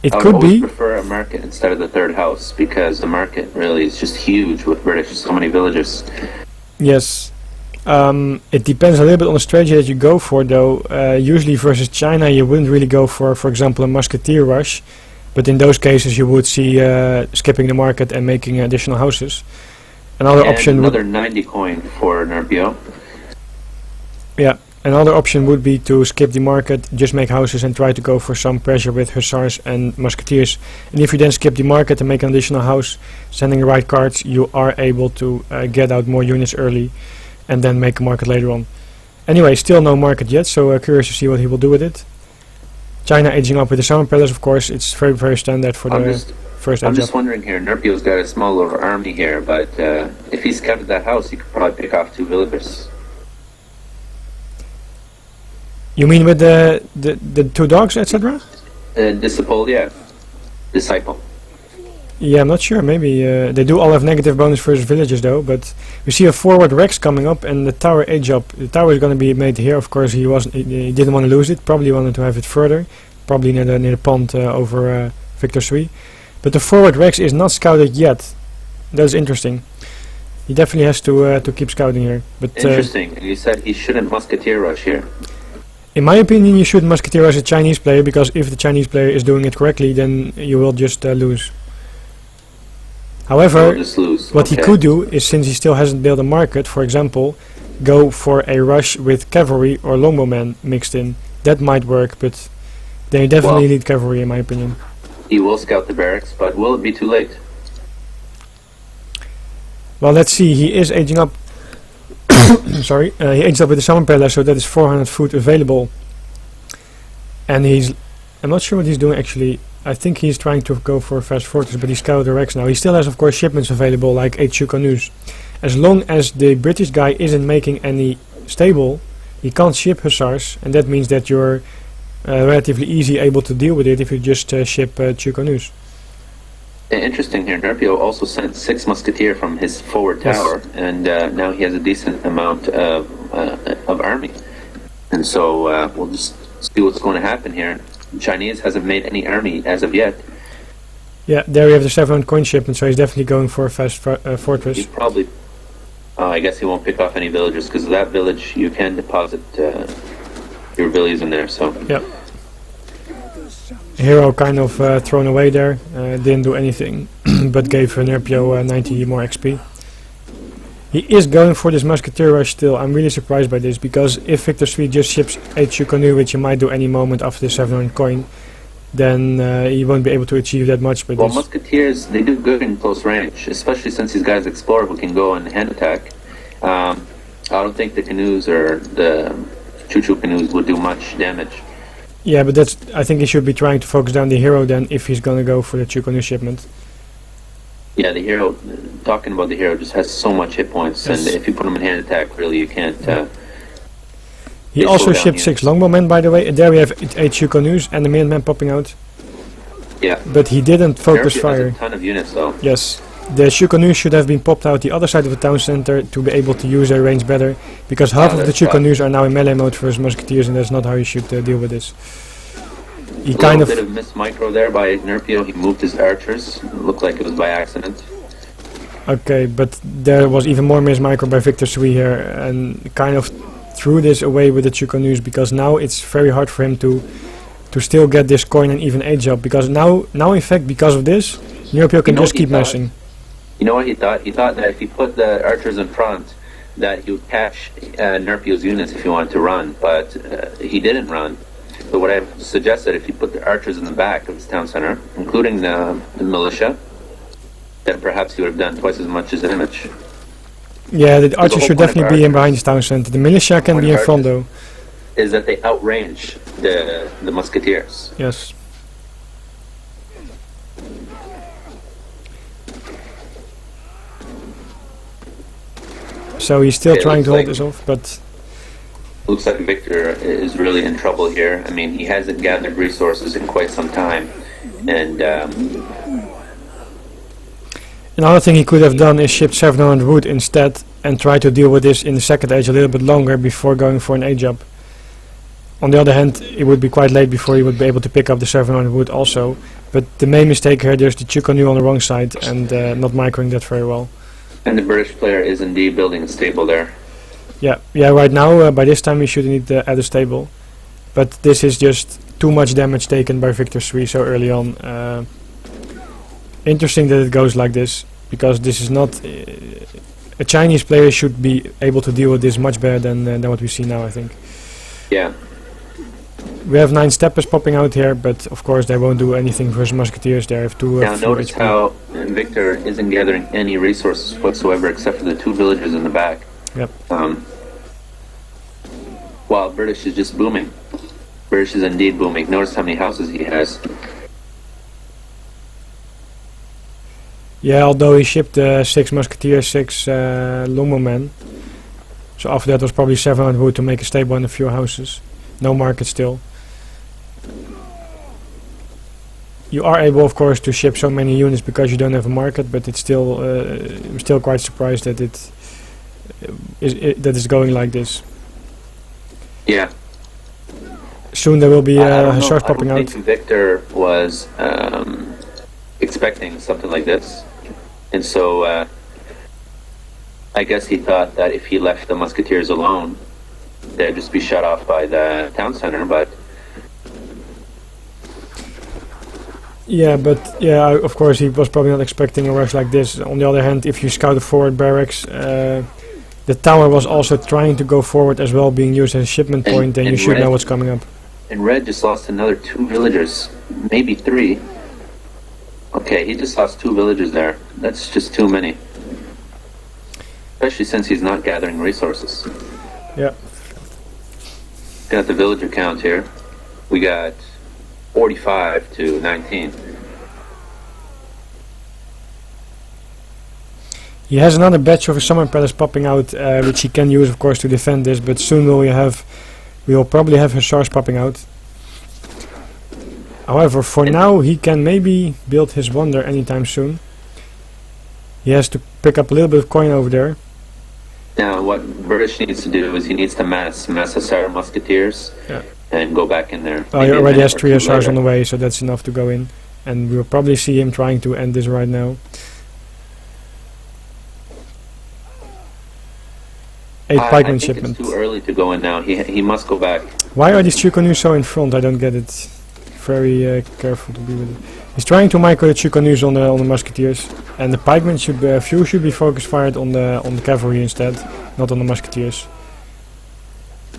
It I would could always be. prefer a market instead of the third house, because the market really is just huge with British, so many villages. Yes. It depends a little bit on the strategy that you go for, though. Usually versus China, you wouldn't really go for example, a musketeer rush. But in those cases, you would see skipping the market and making additional houses. Another And option would, another 90 coin for Nerpio. yeah, another option would be to skip the market, just make houses and try to go for some pressure with hussars and musketeers. And if you then skip the market and make an additional house, sending the right cards, you are able to get out more units early and then make a market later on. Anyway, still no market yet, so curious to see what he will do with it. China aging up with the summer palace, of course. It's very, very standard for the first I'm age just up. wondering here, Nerpio's got a small little army here, but if he scouted that house, he could probably pick off 2 villagers. You mean with the 2 dogs, etc.? Disciple, yeah. Disciple. Yeah, I'm not sure. Maybe they do all have negative bonus versus villages, though. But we see a forward Rex coming up, and the tower age up. The tower is going to be made here. Of course, he wasn't. He didn't want to lose it. Probably wanted to have it further. Probably near the pond over Victor Sui. But the forward Rex is not scouted yet. That's interesting. He definitely has to keep scouting here. But Interesting. And you said he shouldn't musketeer rush here. in my opinion, you should musketeer as a Chinese player, because if the Chinese player is doing it correctly, then you will just lose. However, He'll just lose. what he Okay. could do is, since he still hasn't built a market, for example, go for a rush with cavalry or longbowmen mixed in. That might work, but then you definitely Well- need cavalry, in my opinion. He will scout the barracks, but will it be too late? Well, let's see. He is aging up. Sorry, he aged up with the summer palace, so that is 400 food available. And I'm not sure what he's doing actually. I think he's trying to go for a fast fortress, but he scouted the Rex now. He still has, of course, shipments available, like 8 canoes. As long as the British guy isn't making any stable, he can't ship hussars, and that means that your relatively easy, able to deal with it if you just ship 2 canoes. Interesting here, Nerpio also sent 6 musketeer from his forward Yes. tower, and now he has a decent amount of army. And so we'll just see what's going to happen here. Chinese hasn't made any army as of yet. Yeah, there we have the 700 coin shipment, so he's definitely going for a fast fortress. He's probably... I guess he won't pick off any villagers, because that village, you can deposit your villies in there, so... Yep. Hero kind of thrown away there, didn't do anything, but gave Nerpio 90 more XP. He is going for this musketeer rush still. I'm really surprised by this, because if Victor 3 just ships HQ canoe, which he might do any moment after the 700 coin, then he won't be able to achieve that much with Well, this. musketeers, they do good in close range, especially since these guys explore who can go and hand attack. I don't think the canoes or the choo-choo canoes would do much damage. Yeah, but that's. I think he should be trying to focus down the hero then, if he's gonna go for the 2 canoe shipment. Yeah, the hero, talking about the hero, just has so much hit points, Yes. and if you put him in hand attack, really, you can't... He They also slow down shipped 6 units. longbowmen, by the way. And there we have 8 canoes and the Minuteman popping out. Yeah. But he didn't focus Nerpio fire. has a ton of units, though. Yes. The Canoes should have been popped out the other side of the town center to be able to use their range better, because half of the that's right. Canoes are now in melee mode versus musketeers, and that's not how you should deal with this. He A kind little of... bit of miss micro there by Nerpio. He moved his archers. It looked like it was by accident. Okay, but there was even more miss micro by Victor 3 here, and kind of threw this away with the Canoes, because now it's very hard for him to still get this coin and even age up, because now in fact, because of this, Nerpio can know just what he keep thought? mashing. You know what he thought? He thought that if he put the archers in front, that he would catch Nerpio's units if he wanted to run, but he didn't run. But what I suggested, if he put the archers in the back of his town center, including the militia, then perhaps he would have done twice as much as damage. Yeah, the whole archers should point of definitely be in archers- behind the town center. The militia can point be of in front archers- though. Is that they outrange the musketeers. Yes. So he's still It trying to looks hold like- this off, but Looks like Victor is really in trouble here. I mean, he hasn't gathered resources in quite some time, and another thing he could have done is ship 700 wood instead and try to deal with this in the second age a little bit longer before going for an age up. On the other hand, it would be quite late before he would be able to pick up the 700 wood also. But the main mistake here, there's the Chukanu on the wrong side and not microing that very well. and the British player is indeed building a stable there. Yeah, right now, by this time we should need to add a stable. But this is just too much damage taken by Victor 3 so early on. Interesting that it goes like this, because this is not... a Chinese player should be able to deal with this much better than what we see now, I think. Yeah, We have 9 steppers popping out here, but of course they won't do anything versus musketeers. They have 2 now full notice HP. how Victor isn't gathering any resources whatsoever except for the 2 villagers in the back. Yep. While British is just booming. British is indeed booming. Notice how many houses he has. Yeah, although he shipped 6 musketeers, 6 longbowmen. So after that was probably 700 wood to make a stable and a few houses. No market still. You are able, of course, to ship so many units because you don't have a market, but it's still, I'm still quite surprised that that is going like this. Yeah. Soon there will be I don't know. hussars I popping don't out. think Victor was expecting something like this. And so I guess he thought that if he left the musketeers alone, they'd just be shut off by the town center, but Yeah, but yeah, of course he was probably not expecting a rush like this. On the other hand, if you scout the forward barracks, the tower was also trying to go forward as well, being used as a shipment And- point, then you and should red- know what's coming up. and Red just lost another 2 villagers, maybe 3. Okay, he just lost 2 villagers there. That's just too many. Especially since he's not gathering resources. Yeah. Got the villager count here. We got 45 to 19. He has another batch of a summon palace popping out, which he can use, of course, to defend this. But soon we will probably have hussars popping out. However, for now he can maybe build his wonder anytime soon. He has to pick up a little bit of coin over there. Now, what British needs to do is he needs to mass Hussar musketeers and go back in there. Oh, he Maybe a already minute has or 3 two Hussars on later. the way, so that's enough to go in. And we'll probably see him trying to end this right now. 8 I pikeman think shipment. it's too early to go in now. He must go back. Why are these 2 canoes so in front? I don't get it. Very careful to be with it. He's trying to micro the 2 canoes on the musketeers, and the pikemen should few should be focus fired on the cavalry instead, not on the musketeers.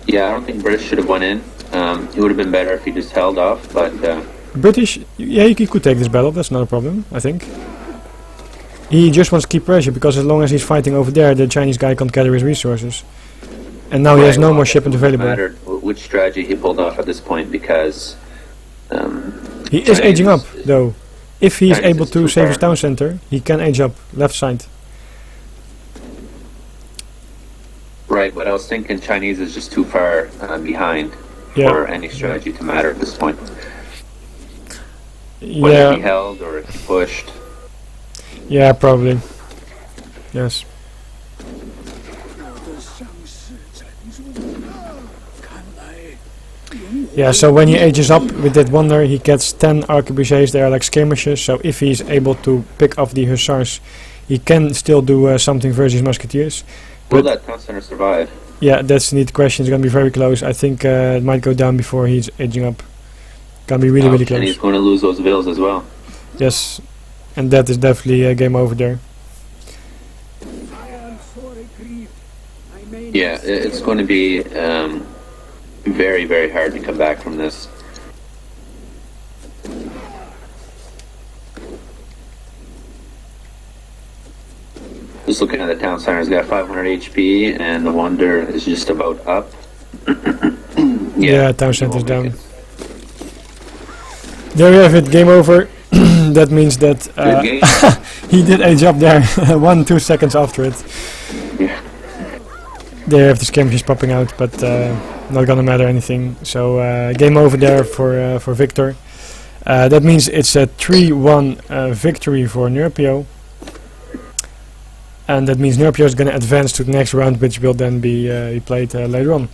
Yeah, I don't think British should have went in. It would have been better if he just held off, but British, yeah, he could take this battle. That's not a problem, I think. He just wants to keep pressure because as long as he's fighting over there, the Chinese guy can't gather his resources, and now he has no more shipment available. Mattered which strategy he pulled off at this point because He is aging up, though. If he is Chinese able is to too save his far. town center, he can age up left side. right. But I was thinking Chinese is just too far behind for any strategy to matter at this point. Whether he Yeah, held or if he pushed. yeah, probably. Yes. Yeah, so when he ages up with that wonder, he gets 10 arquebusiers. They are like skirmishes, so if he's able to pick off the hussars, he can still do something versus musketeers. Will But that town center survive? yeah, that's the neat question. It's gonna be very close. I think it might go down before he's aging up. Gonna be really, really And he's close. going to lose those villas as well. Yes, and that is definitely a game over there. Yeah, it's going to be very, very hard to come back from this. Just looking at the town center, he's got 500 HP, and the wonder is just about up. Yeah, town he center's won't down. make it. There we have it, game over. That means that Good game. he did age up there 1-2 seconds after it. Yeah. There have the skirmishes popping out, but not gonna matter anything. So game over there for Victor. That means it's a 3-1 victory for Nerpio. And that means Nerpio is gonna advance to the next round, which will then be played later on.